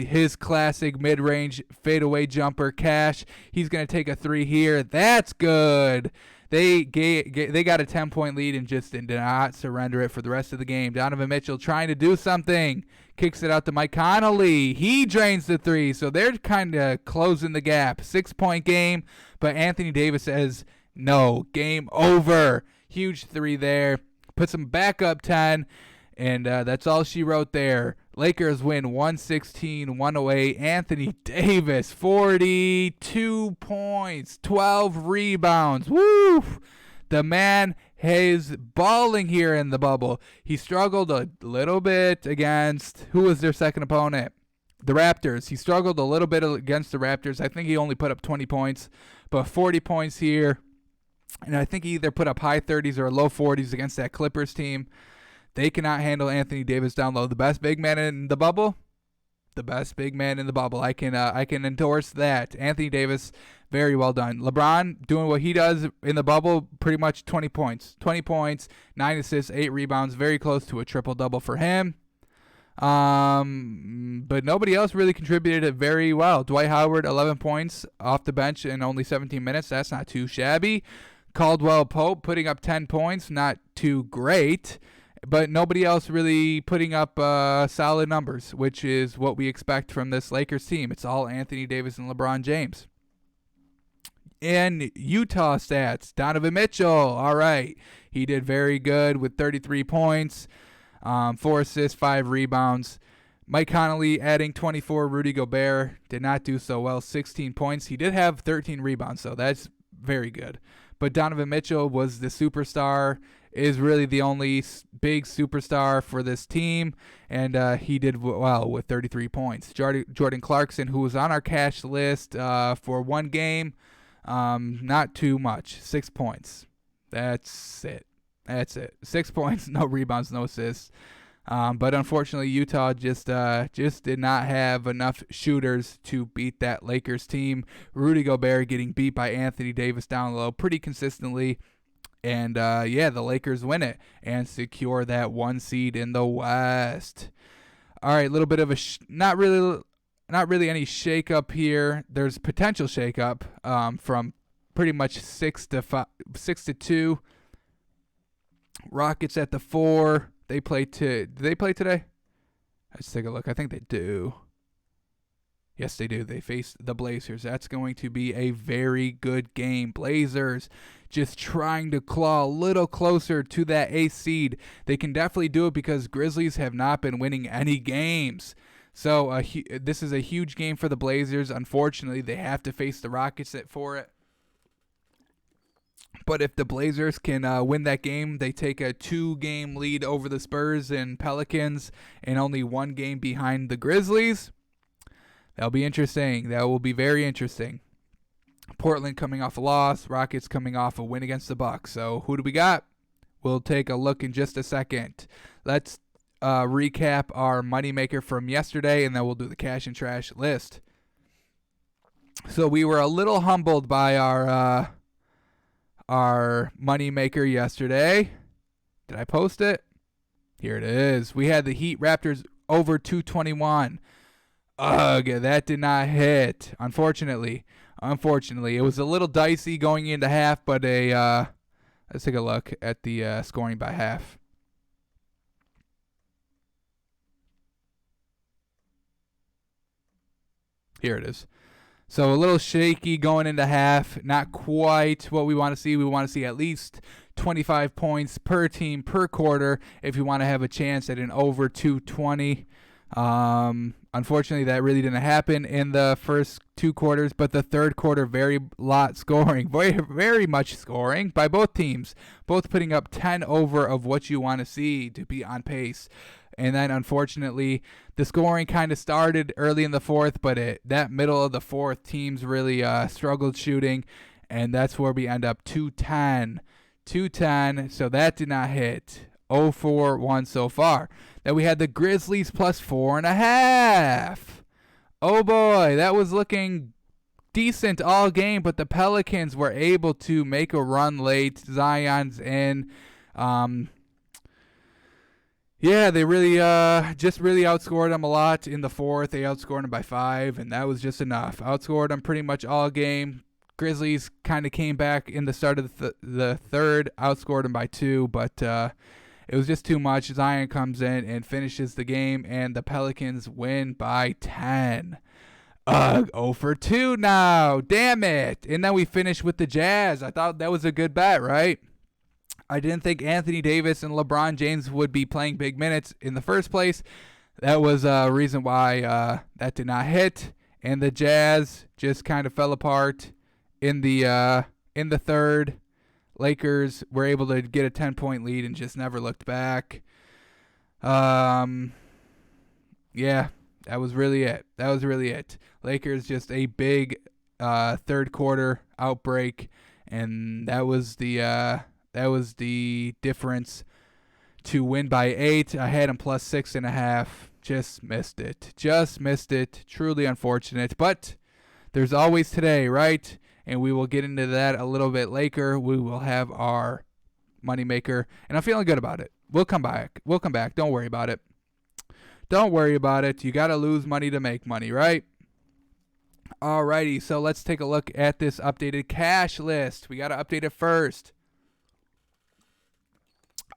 His classic mid-range fadeaway jumper. Cash. He's going to take a 3 here. That's good. They got a 10-point lead and just did not surrender it for the rest of the game. Donovan Mitchell trying to do something. Kicks it out to Mike Conley. He drains the three, so they're kind of closing the gap. 6-point game, but Anthony Davis says, no, game over. Huge three there. Puts them back up 10, and that's all she wrote there. Lakers win 116-108. Anthony Davis, 42 points, 12 rebounds. Woo! The man is balling here in the bubble. He struggled a little bit against, who was their second opponent? The Raptors. He struggled a little bit against the Raptors. I think he only put up 20 points, but 40 points here. And I think he either put up high 30s or low 40s against that Clippers team. They cannot handle Anthony Davis down low. The best big man in the bubble. The best big man in the bubble. I can endorse that. Anthony Davis, very well done. LeBron doing what he does in the bubble, pretty much 20 points. 20 points, 9 assists, 8 rebounds. Very close to a triple-double for him. But nobody else really contributed it very well. Dwight Howard, 11 points off the bench in only 17 minutes. That's not too shabby. Caldwell Pope putting up 10 points. Not too great. But nobody else really putting up solid numbers, which is what we expect from this Lakers team. It's all Anthony Davis and LeBron James. In Utah stats, Donovan Mitchell, all right. He did very good with 33 points, 4 assists, 5 rebounds. Mike Conley adding 24. Rudy Gobert did not do so well, 16 points. He did have 13 rebounds, so that's very good. But Donovan Mitchell was the superstar, is really the only big superstar for this team, and he did well with 33 points. Jordan Clarkson, who was on our cash list for one game, not too much, 6 points. That's it. 6 points, no rebounds, no assists. But unfortunately, Utah just did not have enough shooters to beat that Lakers team. Rudy Gobert getting beat by Anthony Davis down low pretty consistently. And, the Lakers win it and secure that 1 seed in the West. All right, a little bit of a not really any shakeup here. There's potential shakeup from pretty much 6 to 2. Rockets at the 4. They play did they play today? Let's take a look. I think they do. Yes, they do. They face the Blazers. That's going to be a very good game. Blazers just trying to claw a little closer to that 8th seed. They can definitely do it because Grizzlies have not been winning any games. So this is a huge game for the Blazers. Unfortunately, they have to face the Rockets for it. But if the Blazers can win that game, they take a 2-game lead over the Spurs and Pelicans and only 1 game behind the Grizzlies. That'll be interesting. That will be very interesting. Portland coming off a loss. Rockets coming off a win against the Bucks. So who do we got? We'll take a look in just a second. Let's recap our moneymaker from yesterday, and then we'll do the cash and trash list. So we were a little humbled by our moneymaker yesterday. Did I post it? Here it is. We had the Heat Raptors over 221. Ugh, that did not hit, unfortunately. It was a little dicey going into half, but let's take a look at the scoring by half. Here it is. So a little shaky going into half, not quite what we want to see. We want to see at least 25 points per team per quarter if you want to have a chance at an over 220. Unfortunately, that really didn't happen in the first 2 quarters, but the third quarter, very much scoring by both teams, both putting up 10 over of what you want to see to be on pace. And then, unfortunately, the scoring kind of started early in the fourth, but that middle of the fourth, teams really struggled shooting, and that's where we end up 210. So that did not hit. 0-4-1 so far. Then we had the Grizzlies plus 4.5. Oh boy, that was looking decent all game, but the Pelicans were able to make a run late. Zion's in. They really outscored them a lot in the fourth. They outscored them by 5, and that was just enough. Outscored them pretty much all game. Grizzlies kind of came back in the start of the third, outscored them by 2, but it was just too much. Zion comes in and finishes the game, and the Pelicans win by 10. 0 for 2 now. Damn it. And then we finish with the Jazz. I thought that was a good bet, right? I didn't think Anthony Davis and LeBron James would be playing big minutes in the first place. That was a reason why that did not hit. And the Jazz just kind of fell apart in the third. Lakers were able to get a 10-point lead and just never looked back. Yeah, that was really it. Lakers just a big third quarter outbreak, and that was the difference to win by 8. I had them plus 6.5. Just missed it. Truly unfortunate, but there's always today, right? And we will get into that a little bit later. We will have our moneymaker, and I'm feeling good about it. We'll come back. Don't worry about it. You got to lose money to make money, right? Alrighty, so let's take a look at this updated cash list. We got to update it first.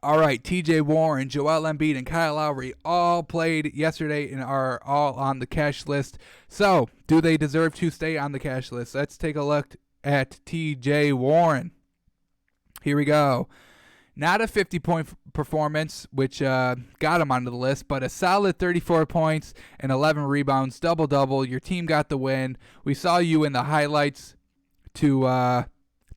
All right, TJ Warren, Joel Embiid, and Kyle Lowry all played yesterday and are all on the cash list. So, do they deserve to stay on the cash list? Let's take a look at TJ Warren. Here we go. Not a 50-point performance, which got him onto the list, but a solid 34 points and 11 rebounds, double-double. Your team got the win. We saw you in the highlights to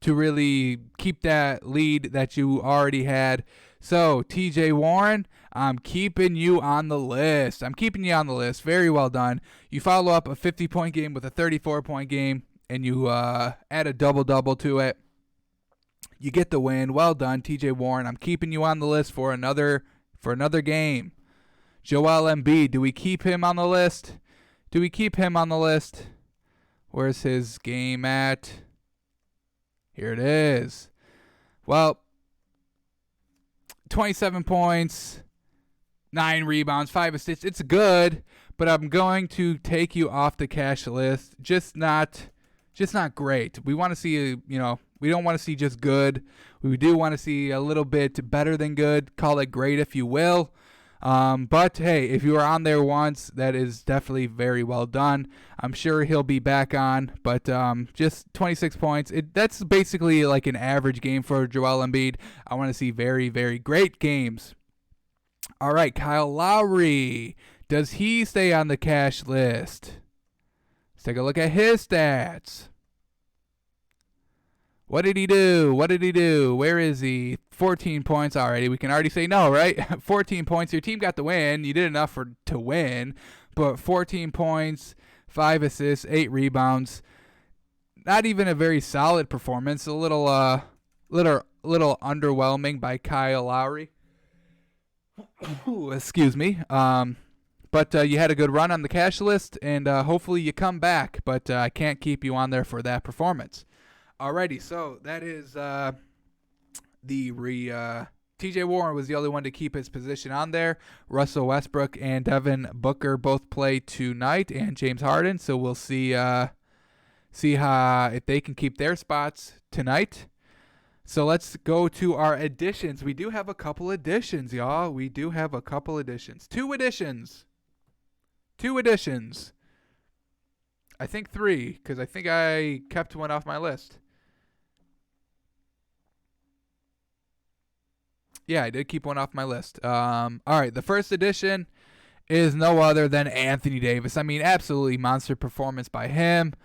really keep that lead that you already had. So, TJ Warren, I'm keeping you on the list. Very well done. You follow up a 50-point game with a 34-point game, and you add a double-double to it. You get the win. Well done, TJ Warren. I'm keeping you on the list for another game. Joel Embiid, do we keep him on the list? Where's his game at? Here it is. Well, 27 points, 9 rebounds, 5 assists. It's good, but I'm going to take you off the cash list. Just not great. We want to see, we don't want to see just good. We do want to see a little bit better than good. Call it great if you will. But hey, if you were on there once, that is definitely very well done. I'm sure he'll be back on, but just 26 points. That's basically like an average game for Joel Embiid. I want to see very, very great games. All right, Kyle Lowry. Does he stay on the cash list? Let's take a look at his stats. What did he do? Where is he? 14 points already. We can already say no, right? 14 points. Your team got the win. You did enough to win. But 14 points, 5 assists, 8 rebounds. Not even a very solid performance. A little underwhelming by Kyle Lowry. Ooh, excuse me. But you had a good run on the cash list, and hopefully you come back. But I can't keep you on there for that performance. Alrighty, so that is TJ Warren was the only one to keep his position on there. Russell Westbrook and Devin Booker both play tonight, and James Harden. So we'll see how if they can keep their spots tonight. So let's go to our additions. We do have a couple additions, y'all. Two additions. I think 3, because I think I kept one off my list. Yeah, I did keep one off my list. All right, the first addition is no other than Anthony Davis. I mean, absolutely monster performance by him.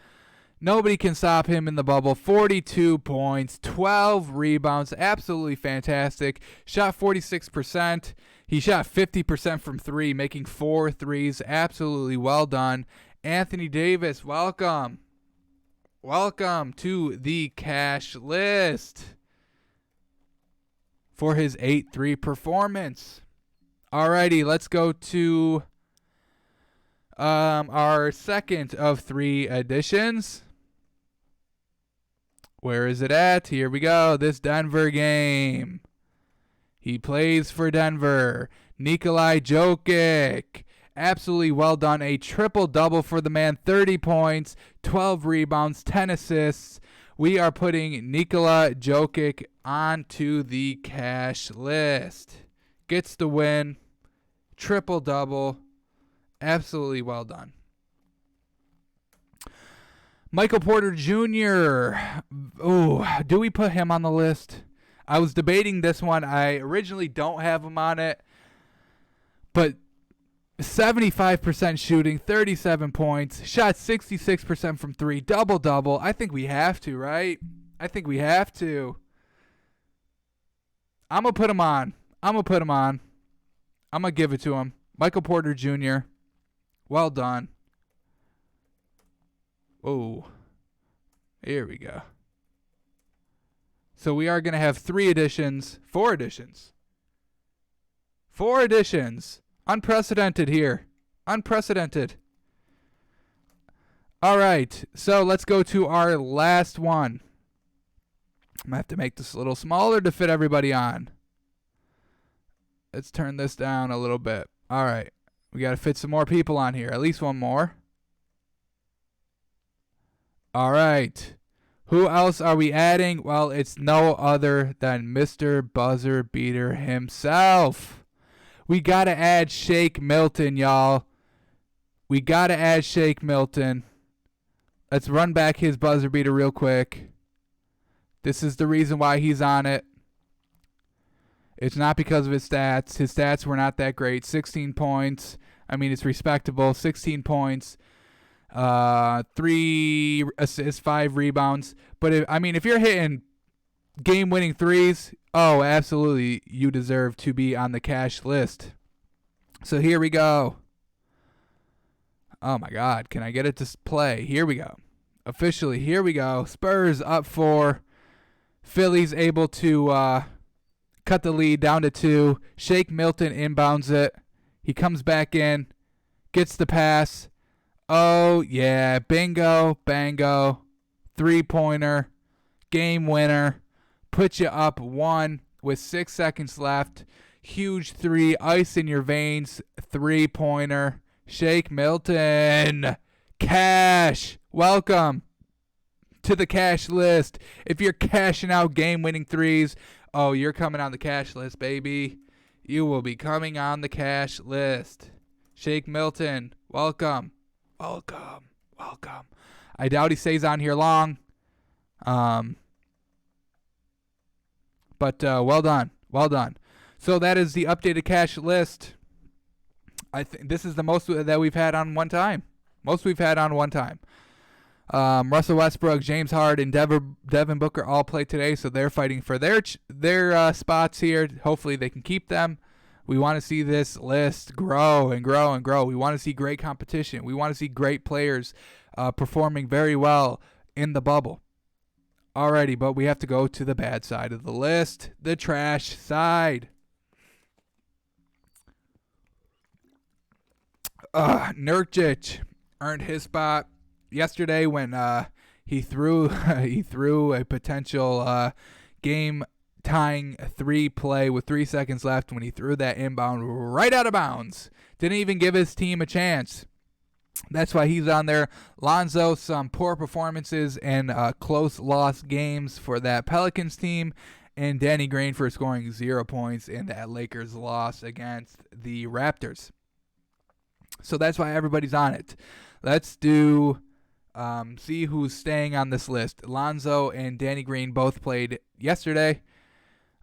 Nobody can stop him in the bubble. 42 points, 12 rebounds, absolutely fantastic. Shot 46%. He shot 50% from 3, making 4 threes. Absolutely well done. Anthony Davis, welcome. Welcome to the cash list for his 8-3 performance. Alrighty, let's go to our second of 3 additions. Where is it at? Here we go. This Denver game. He plays for Denver. Nikolai Jokic. Absolutely well done. A triple-double for the man. 30 points, 12 rebounds, 10 assists. we are putting Nikola Jokic onto the cash list. Gets the win. Triple-double. Absolutely well done. Michael Porter Jr. Ooh, do we put him on the list? I was debating this one. I originally don't have him on it. But 75% shooting, 37 points, shot 66% from three, double-double. I think we have to, right? I think we have to. I'm going to put him on. I'm going to give it to him. Michael Porter Jr. Well done. Oh, here we go. So we are going to have 4 additions. 4 additions. Unprecedented here. Unprecedented. All right, so let's go to our last one. I'm going to have to make this a little smaller to fit everybody on. Let's turn this down a little bit. All right, we got to fit some more people on here. At least one more. All right. Who else are we adding? Well, it's no other than Mr. Buzzer Beater himself. We got to add Shake Milton, y'all. We got to add Shake Milton. Let's run back his buzzer beater real quick. This is the reason why he's on it. It's not because of his stats. His stats were not that great. 16 points. I mean, it's respectable. 16 points. 3 assists, 5 rebounds. But if you're hitting game-winning threes, oh, absolutely, you deserve to be on the cash list. So here we go. Oh my God, can I get it to play? Here we go. Officially, here we go. Spurs up 4. Philly's able to cut the lead down to 2. Shake Milton inbounds it. He comes back in, gets the pass. Oh, yeah. Bingo, bango. 3-pointer. Game winner. Put you up 1 with 6 seconds left. Huge 3. Ice in your veins. 3-pointer. Shake Milton. Cash. Welcome to the cash list. If you're cashing out game-winning threes, oh, you're coming on the cash list, baby. You will be coming on the cash list. Shake Milton. Welcome. Welcome. I doubt he stays on here long. But well done. So that is the updated cash list. I think this is the most that we've had on one time. Russell Westbrook, James Harden, Devin Booker all play today, so they're fighting for their spots here. Hopefully they can keep them. We want to see this list grow and grow and grow. We want to see great competition. We want to see great players performing very well in the bubble. Alrighty, but we have to go to the bad side of the list, the trash side. Nurkic earned his spot yesterday when he threw a potential game-tying 3 play with 3 seconds left when he threw that inbound right out of bounds. Didn't even give his team a chance. That's why he's on there. Lonzo, some poor performances and close loss games for that Pelicans team. And Danny Green for scoring 0 points in that Lakers loss against the Raptors. So that's why everybody's on it. Let's do see who's staying on this list. Lonzo and Danny Green both played yesterday.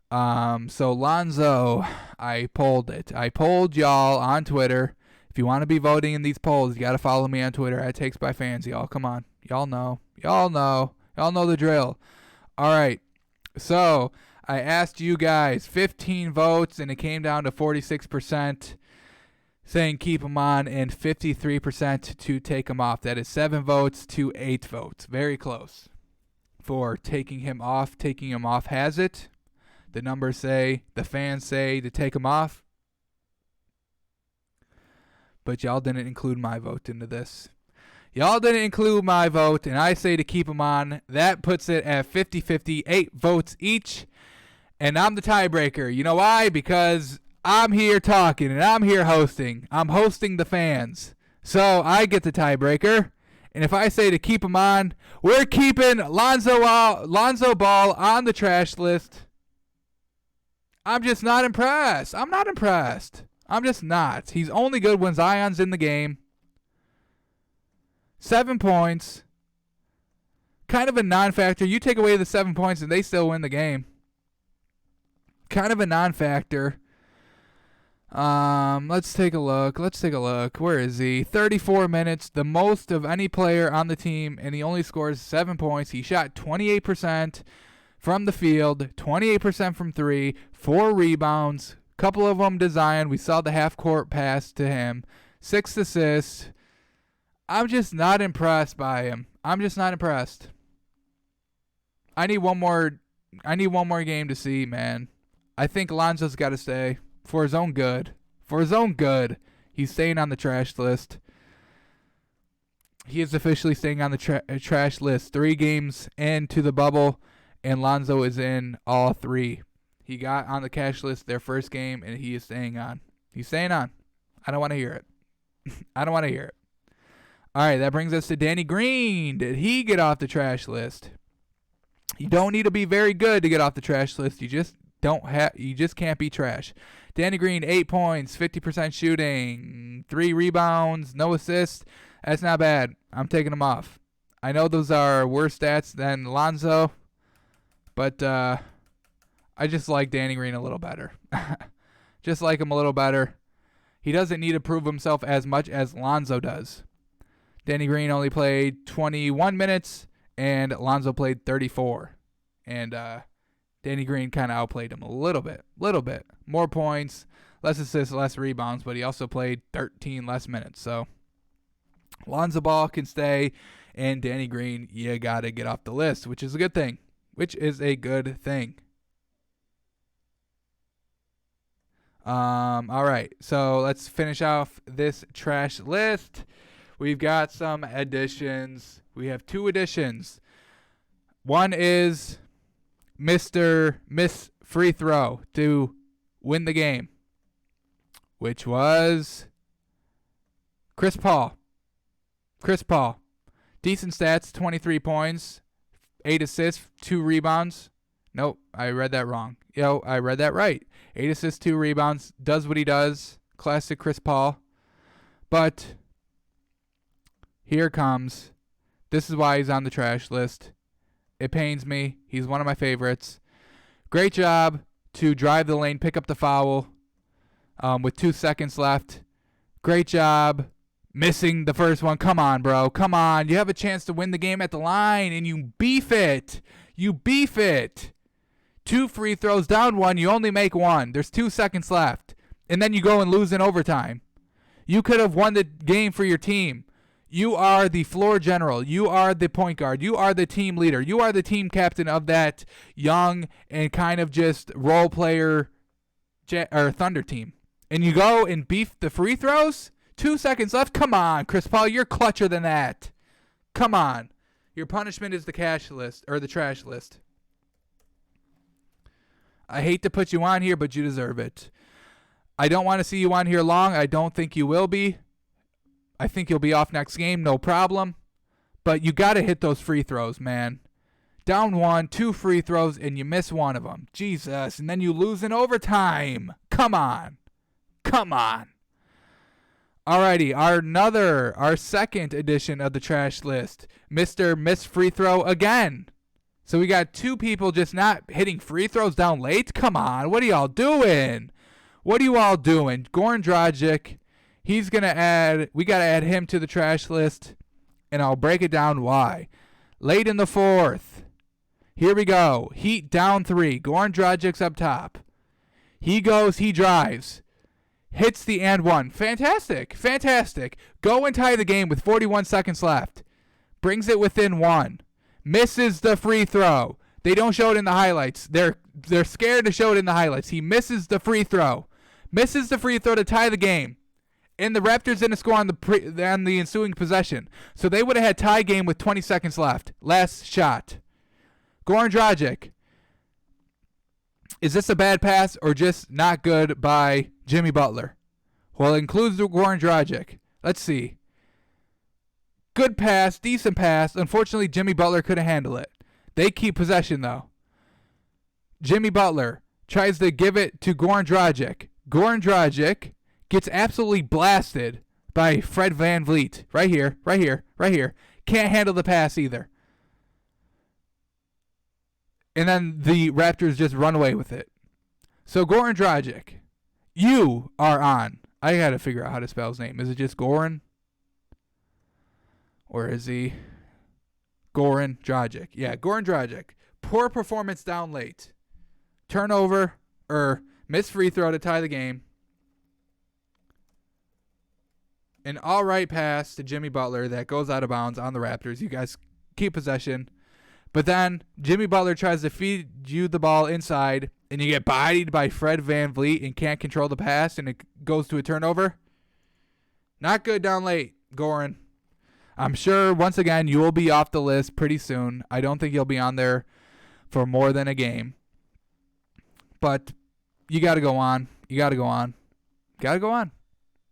So Lonzo, I polled it. I polled y'all on Twitter. If you want to be voting in these polls, you got to follow me on Twitter at TakesByFans. Y'all, come on. Y'all know the drill. All right. So I asked you guys 15 votes, and it came down to 46% saying keep him on and 53% to take him off. That is 7 votes to 8 votes. Very close for taking him off. Taking him off has it. The numbers say, the fans say to take him off. But y'all didn't include my vote into this. Y'all didn't include my vote, and I say to keep him on. That puts it at 50-50, 8 votes each. And I'm the tiebreaker. You know why? Because I'm here talking, and I'm here hosting. I'm hosting the fans. So I get the tiebreaker. And if I say to keep him on, we're keeping Lonzo Ball on the trash list. I'm just not impressed. I'm not impressed. I'm just not. He's only good when Zion's in the game. 7 points. Kind of a non-factor. You take away the 7 points and they still win the game. Kind of a non-factor. Let's take a look. Where is he? 34 minutes, the most of any player on the team, and he only scores 7 points. He shot 28% from the field, 28% from 3, 4 rebounds, couple of them to Zion. We saw the half-court pass to him, 6 assists. I'm just not impressed by him. I'm just not impressed. I need one more game to see, man. I think Lonzo's got to stay. For his own good. He's staying on the trash list. He is officially staying on the trash list. 3 games into the bubble, and Lonzo is in all 3. He got on the cash list their first game, and he is staying on. He's staying on. I don't want to hear it. All right, that brings us to Danny Green. Did he get off the trash list? You don't need to be very good to get off the trash list. You just can't be trash. Danny Green, 8 points, 50% shooting, 3 rebounds, no assists. That's not bad. I'm taking him off. I know those are worse stats than Lonzo, but I just like Danny Green a little better. Just like him a little better. He doesn't need to prove himself as much as Lonzo does. Danny Green only played 21 minutes, and Lonzo played 34. And Danny Green kind of outplayed him a little bit. More points, less assists, less rebounds, but he also played 13 less minutes. So Lonzo Ball can stay, and Danny Green, you got to get off the list, which is a good thing. All right, so let's finish off this trash list. We've got some additions. We have 2 additions. One is Mr. Miss Free Throw to win the game, which was Chris Paul. Decent stats, 23 points, 8 assists, 2 rebounds. Nope, I read that wrong. I read that right. 8 assists, 2 rebounds, does what he does. Classic Chris Paul. But here it comes. This is why he's on the trash list. It pains me. He's one of my favorites. Great job to drive the lane, pick up the foul with 2 seconds left. Great job missing the first one. Come on, bro. Come on. You have a chance to win the game at the line, and you beef it. 2 free throws, down 1. You only make 1. There's 2 seconds left. And then you go and lose in overtime. You could have won the game for your team. You are the floor general. You are the point guard. You are the team leader. You are the team captain of that young and kind of just role player or Thunder team. And you go and beef the free throws? 2 seconds left? Come on, Chris Paul. You're clutcher than that. Come on. Your punishment is the cash list or the trash list. I hate to put you on here, but you deserve it. I don't want to see you on here long. I don't think you will be. I think you'll be off next game, no problem. But you got to hit those free throws, man. Down 1, 2 free throws, and you miss 1 of them. Jesus. And then you lose in overtime. Come on. Alrighty, our second edition of the trash list. Mr. Miss Free Throw again. So we got 2 people just not hitting free throws down late. Come on. What are y'all doing? Goran Dragic. We got to add him to the trash list, and I'll break it down why. Late in the 4th, here we go. Heat down 3. Goran Dragic's up top. He goes, he drives. Hits the and 1. Fantastic. Go and tie the game with 41 seconds left. Brings it within 1. Misses the free throw. They don't show it in the highlights. They're scared to show it in the highlights. He misses the free throw. To tie the game. And the Raptors didn't score on the ensuing possession. So they would have had tie game with 20 seconds left. Last shot. Goran Dragic. Is this a bad pass or just not good by Jimmy Butler? Well, it includes Goran Dragic. Let's see. Good pass, decent pass. Unfortunately, Jimmy Butler couldn't handle it. They keep possession, though. Jimmy Butler tries to give it to Goran Dragic. Goran Dragic gets absolutely blasted by Fred VanVleet. Right here, right here, right here. Can't handle the pass either. And then the Raptors just run away with it. So Goran Dragic, you are on. I got to figure out how to spell his name. Is it just Goran? Or is he Goran Dragic? Yeah, Goran Dragic. Poor performance down late. Turnover or missed free throw to tie the game. An all right pass to Jimmy Butler that goes out of bounds on the Raptors. You guys keep possession. But then Jimmy Butler tries to feed you the ball inside, and you get bodied by Fred VanVleet and can't control the pass, and it goes to a turnover. Not good down late, Goran. I'm sure, once again, you will be off the list pretty soon. I don't think you'll be on there for more than a game. But you got to go on. You got to go on. Got to go on.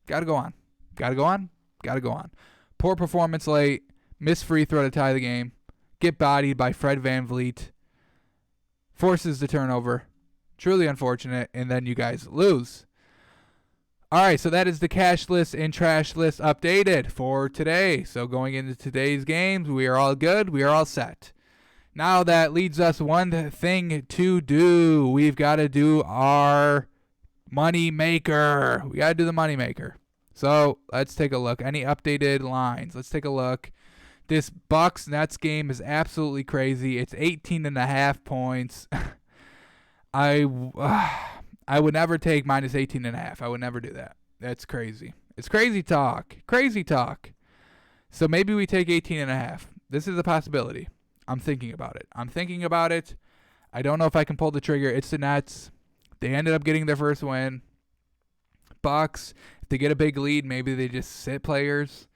Got to go on. Got to go on. Got to go on. Poor performance late. Missed free throw to tie the game. Get bodied by Fred VanVleet. Forces the turnover. Truly unfortunate. And then you guys lose. All right, so that is the cash list and trash list updated for today. So going into today's games, we are all good. We are all set. Now that leads us one thing to do. We've got to do our money maker. We got to do the money maker. So let's take a look. Any updated lines? Let's take a look. This Bucks Nets game is absolutely crazy. It's 18.5 points. I would never take minus 18.5. I would never do that. That's crazy. It's crazy talk. Crazy talk. So maybe we take 18.5. This is a possibility. I'm thinking about it. I don't know if I can pull the trigger. It's the Nets. They ended up getting their first win. Bucks, if they get a big lead, maybe they just sit players.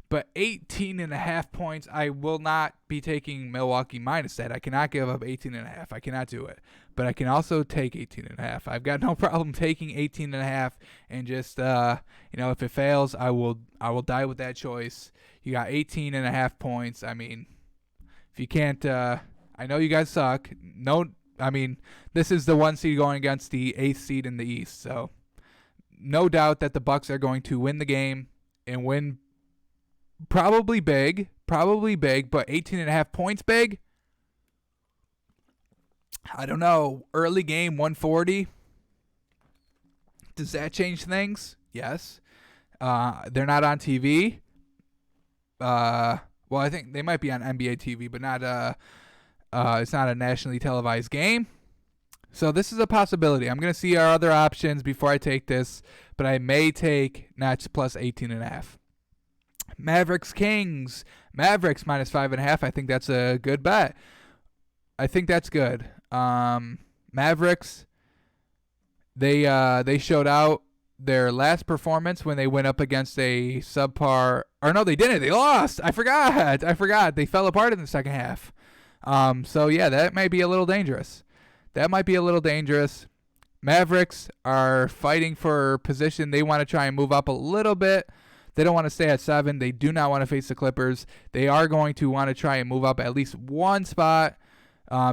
But 18.5 points, I will not be taking Milwaukee minus that. I cannot give up 18.5. I cannot do it. But I can also take 18.5. I've got no problem taking 18.5 and just, if it fails, I will die with that choice. You got 18.5 points. I mean, if you can't, I know you guys suck. This is the 1 seed going against the 8th seed in the East. So no doubt that the Bucks are going to win the game and win probably big, but 18.5 points big? I don't know. Early game, 140. Does that change things? Yes. They're not on TV. Well, I think they might be on NBA TV, but not. It's not a nationally televised game. So this is a possibility. I'm going to see our other options before I take this, but I may take Nets plus 18.5. Mavericks Kings. Mavericks minus 5.5. I think that's a good bet. I think that's good. Mavericks. They showed out their last performance when they went up against a subpar. Or no, they didn't. They lost. I forgot. They fell apart in the second half. So yeah, that might be a little dangerous. Mavericks are fighting for position. They want to try and move up a little bit. They don't want to stay at 7. They do not want to face the Clippers. They are going to want to try and move up at least one spot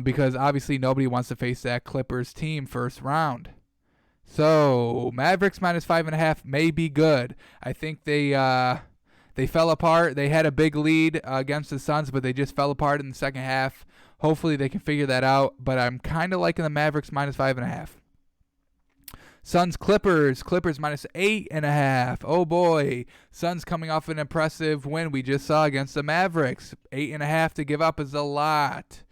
because obviously nobody wants to face that Clippers team first round. So Mavericks minus 5.5 may be good. I think they fell apart. They had a big lead against the Suns, but they just fell apart in the second half. Hopefully they can figure that out, but I'm kind of liking the Mavericks minus 5.5. Suns Clippers minus 8.5. Oh boy, Suns coming off an impressive win we just saw against the Mavericks. 8.5 to give up is a lot.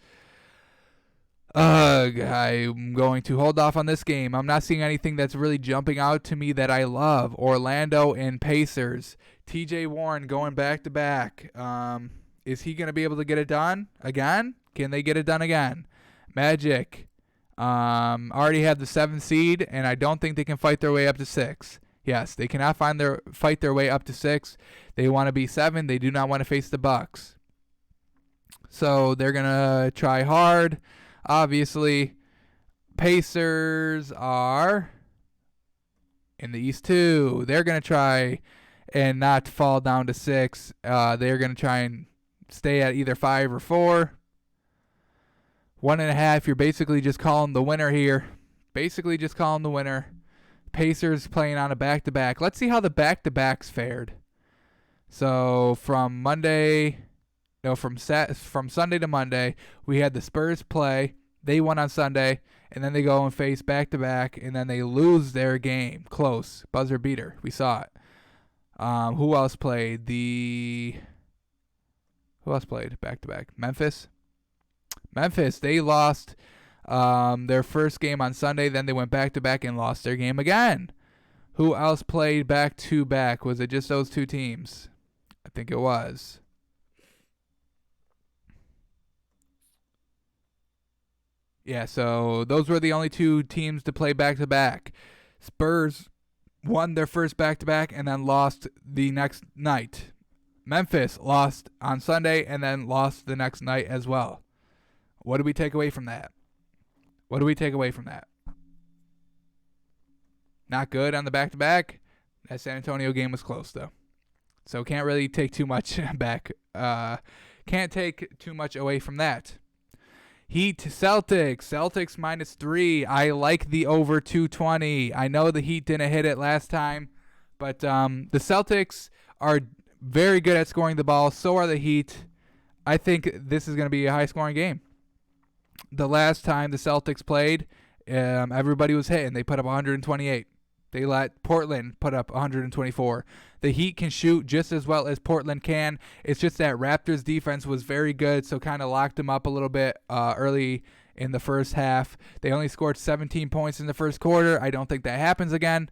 I'm going to hold off on this game. I'm not seeing anything that's really jumping out to me that I love. Orlando and Pacers. TJ Warren going back to back. Is he going to be able to get it done again? Can they get it done again? Magic. Already have the 7th seed, and I don't think they can fight their way up to 6. Yes, they cannot fight their way up to 6. They want to be 7. They do not want to face the Bucks. So they're going to try hard. Obviously, Pacers are in the East too. They're going to try and not fall down to 6. They're going to try and stay at either 5 or 4. 1.5, you're basically just calling the winner here. Basically just calling the winner. Pacers playing on a back-to-back. Let's see how the back-to-backs fared. So from Sunday to Monday, we had the Spurs play. They won on Sunday, and then they go and face back-to-back, and then they lose their game. Close. Buzzer beater. We saw it. Who else played? Who else played back-to-back? Memphis, they lost their first game on Sunday. Then they went back-to-back and lost their game again. Who else played back-to-back? Was it just those two teams? I think it was. Yeah, so those were the only two teams to play back-to-back. Spurs won their first back-to-back and then lost the next night. Memphis lost on Sunday and then lost the next night as well. What do we take away from that? Not good on the back-to-back. That San Antonio game was close, though. So can't really take too much back. Can't take too much away from that. Heat Celtics. Celtics -3. I like the over 220. I know the Heat didn't hit it last time, but the Celtics are very good at scoring the ball. So are the Heat. I think this is going to be a high-scoring game. The last time the Celtics played, everybody was hitting. They put up 128. They let Portland put up 124. The Heat can shoot just as well as Portland can. It's just that Raptors defense was very good, so kind of locked them up a little bit early in the first half. They only scored 17 points in the first quarter. I don't think that happens again.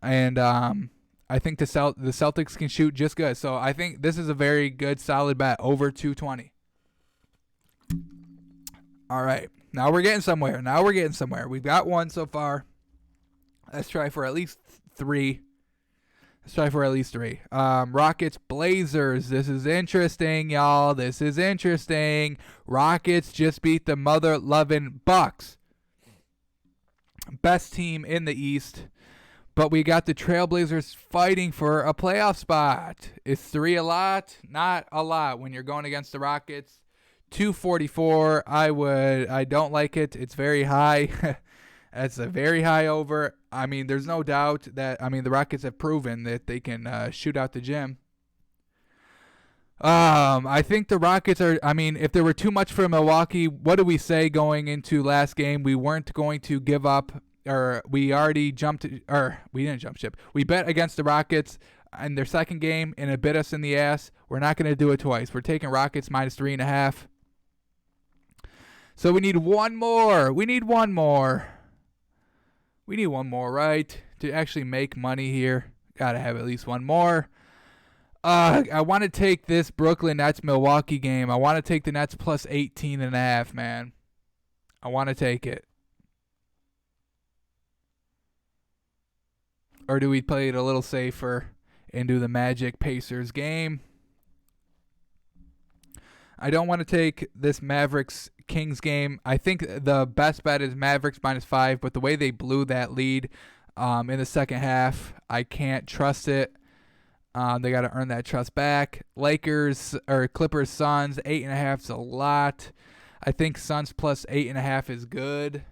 And I think the Celtics can shoot just good. So I think this is a very good, solid bet, over 220. All right. Now we're getting somewhere. We've got one so far. Let's try for at least three. Rockets, Blazers. This is interesting, y'all. Rockets just beat the mother-loving Bucks. Best team in the East. But we got the Trailblazers fighting for a playoff spot. Is 3 a lot? Not a lot when you're going against the Rockets. 244. I don't like it. It's very high. That's a very high over. I mean, there's no doubt that, the Rockets have proven that they can shoot out the gym. I think the Rockets are, if there were too much for Milwaukee, what did we say going into last game? We weren't going to give up, or we already jumped, or we didn't jump ship. We bet against the Rockets in their second game, and it bit us in the ass. We're not going to do it twice. We're taking Rockets -3.5. So we need one more. Right? To actually make money here. Got to have at least one more. I want to take this Brooklyn Nets Milwaukee game. I want to take the Nets plus 18.5, man. I want to take it. Or do we play it a little safer and do the Magic Pacers game? I don't want to take this Mavericks Kings game. I think the best bet is Mavericks -5, but the way they blew that lead in the second half, I can't trust it. They got to earn that trust back. Clippers Suns 8.5 is a lot. I think Suns plus 8.5 is good,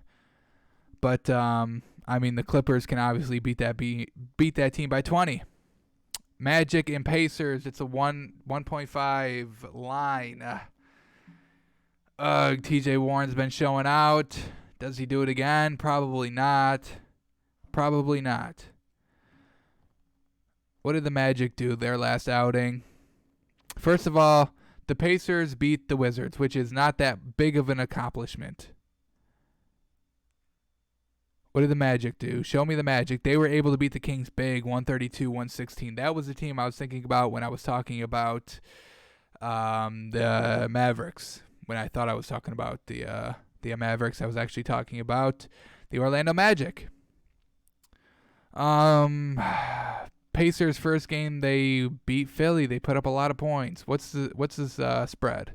but the Clippers can obviously beat that team by 20. Magic and Pacers, it's a 1.5 line. TJ Warren's been showing out. Does he do it again? Probably not. What did the Magic do their last outing? First of all, the Pacers beat the Wizards, which is not that big of an accomplishment. What did the Magic do? Show me the Magic. They were able to beat the Kings big, 132-116. That was the team I was thinking about when I was talking about the Mavericks. When I thought I was talking about the Mavericks, I was actually talking about the Orlando Magic. Pacers first game, they beat Philly. They put up a lot of points. What's this spread?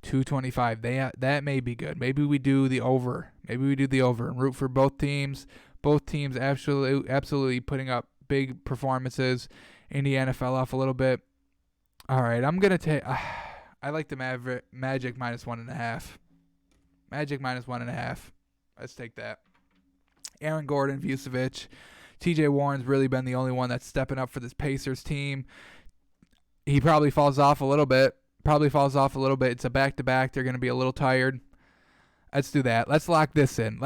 225. That may be good. Maybe we do the over. And root for both teams. Both teams absolutely putting up big performances in the NFL off a little bit. All right, I'm going to take I like the Magic minus 1.5. Magic minus 1.5. Let's take that. Aaron Gordon, Vucevic. TJ Warren's really been the only one that's stepping up for this Pacers team. He probably falls off a little bit. It's a back-to-back. They're going to be a little tired. Let's do that. Let's lock this in.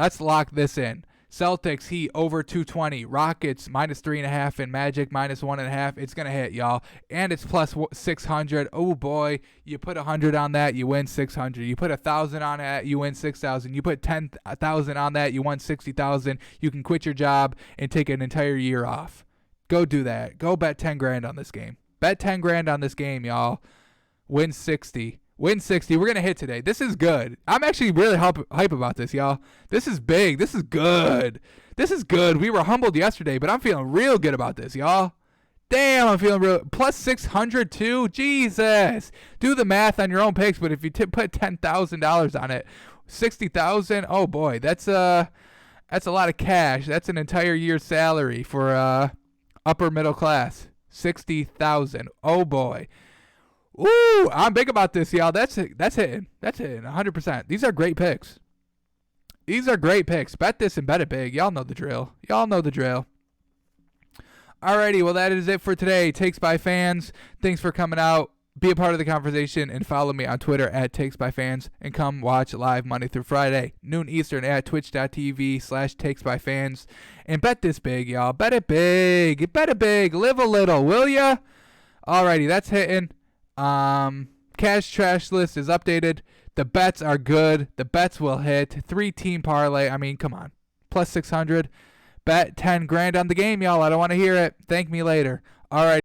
Celtics, Heat over 220. Rockets minus 3.5 and Magic minus 1.5. It's going to hit, y'all. And it's plus 600. Oh, boy. You put 100 on that, you win 600. You put 1,000 on that, you win 6,000. You put 10,000 on that, you won 60,000. You can quit your job and take an entire year off. Go do that. Go bet 10 grand on this game. Bet 10 grand on this game, y'all. Win 60. We're going to hit today. This is good. I'm actually really hype about this, y'all. This is big. This is good. We were humbled yesterday, but I'm feeling real good about this, y'all. Damn, I'm feeling real. Plus 600 too. Jesus. Do the math on your own picks, but if you put $10,000 on it, 60,000. Oh boy, that's a lot of cash. That's an entire year's salary for upper middle class. 60,000. Oh boy. Ooh, I'm big about this, y'all. That's hitting. 100%. These are great picks. Bet this and bet it big. Y'all know the drill. Alrighty, well, that is it for today. Takes by Fans. Thanks for coming out. Be a part of the conversation and follow me on Twitter at Takes by Fans and come watch live Monday through Friday, noon Eastern at twitch.tv/takesbyfans. And bet this big, y'all. Bet it big. Live a little, will ya? Alrighty, that's hitting. Cash trash list is updated. The bets are good. The bets will hit. 3-team parlay. I mean, come on. Plus 600. Bet 10 grand on the game, y'all. I don't want to hear it. Thank me later. All right.